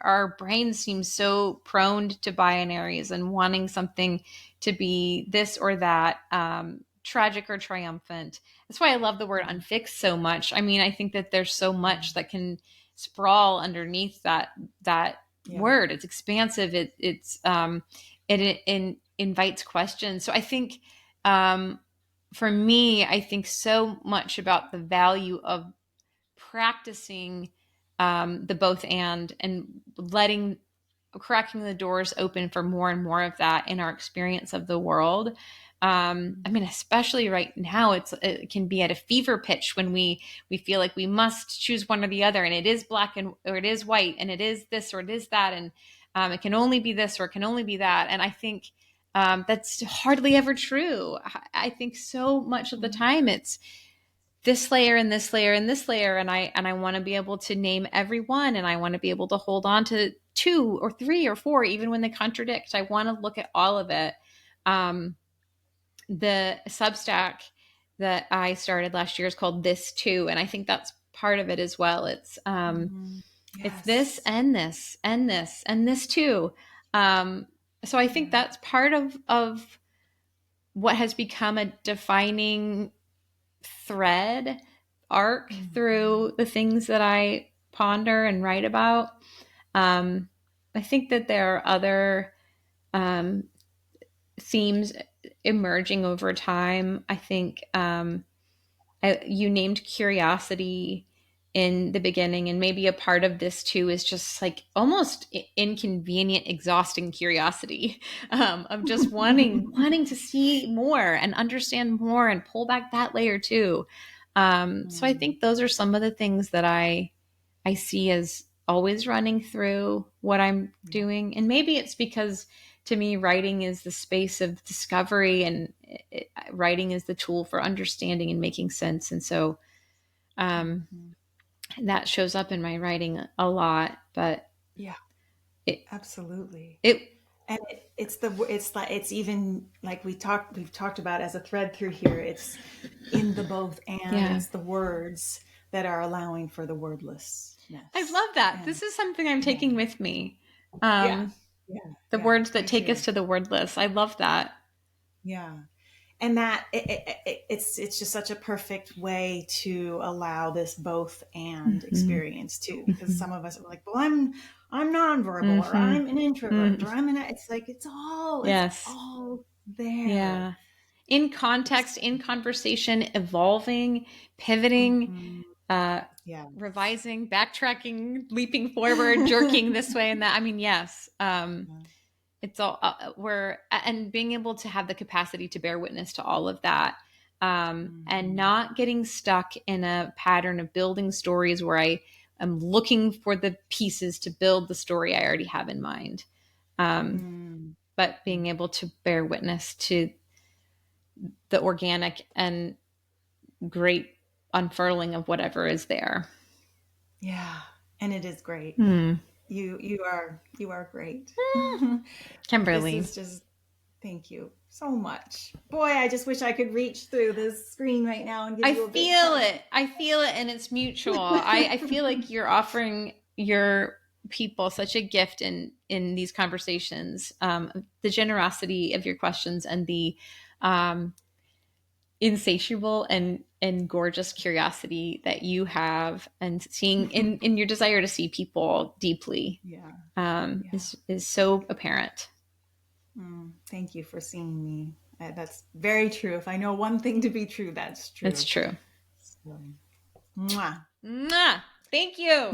our brains seem so prone to binaries and wanting something to be this or that, tragic or triumphant. That's why I love the word unfixed so much. I mean, I think that there's so much that can sprawl underneath that Yeah. word. It's expansive. It invites questions. So I think, for me, I think so much about the value of practicing, the both and letting cracking the doors open for more and more of that in our experience of the world. I mean, especially right now, it can be at a fever pitch when we feel like we must choose one or the other, and it is black or it is white, and it is this or it is that, and it can only be this or it can only be that. And I think, that's hardly ever true. I think so much of the time it's this layer and this layer and this layer, and I want to be able to name every one, and I want to be able to hold on to 2 or 3 or 4 even when they contradict. I want to look at all of it. The Substack that I started last year is called This Too, and I think that's part of it as well. It's this and this and this and this too. So I think that's part of what has become a defining thread arc through the things that I ponder and write about. I think that there are other, themes emerging over time. I think, you named curiosity in the beginning, and maybe a part of this too is just like almost inconvenient, exhausting curiosity, of just wanting to see more and understand more and pull back that layer too. So I think those are some of the things that I see as always running through what I'm doing. And maybe it's because to me, writing is the space of discovery, and writing is the tool for understanding and making sense. And so, that shows up in my writing a lot. But Yeah, absolutely. it And it's even like we've talked about as a thread through here. It's in the both and Yeah. it's the words that are allowing for the wordlessness. I love that. And This is something I'm taking with me. yeah, The words that me take too. us to the wordless. I love that. Yeah. And that it's just such a perfect way to allow this both and experience too, because some of us are like, well, I'm nonverbal, or I'm an introvert, or it's like it's all there. Yeah. In context, in conversation, evolving, pivoting, revising, backtracking, leaping forward, jerking this way and that. I mean, yes. It's all, and being able to have the capacity to bear witness to all of that, and not getting stuck in a pattern of building stories where I am looking for the pieces to build the story I already have in mind. But being able to bear witness to the organic and great unfurling of whatever is there. Yeah. And it is great. You are great. Kimberly. This is just, thank you so much. Boy, I just wish I could reach through this screen right now and give you a big hug. I feel it, and it's mutual. I feel like you're offering your people such a gift in these conversations. The generosity of your questions and the, insatiable and gorgeous curiosity that you have, and seeing in your desire to see people deeply, is so apparent. Thank you for seeing me. That's very true. If I know one thing to be true, that's true. It's true. So, mwah. Mwah. Thank you.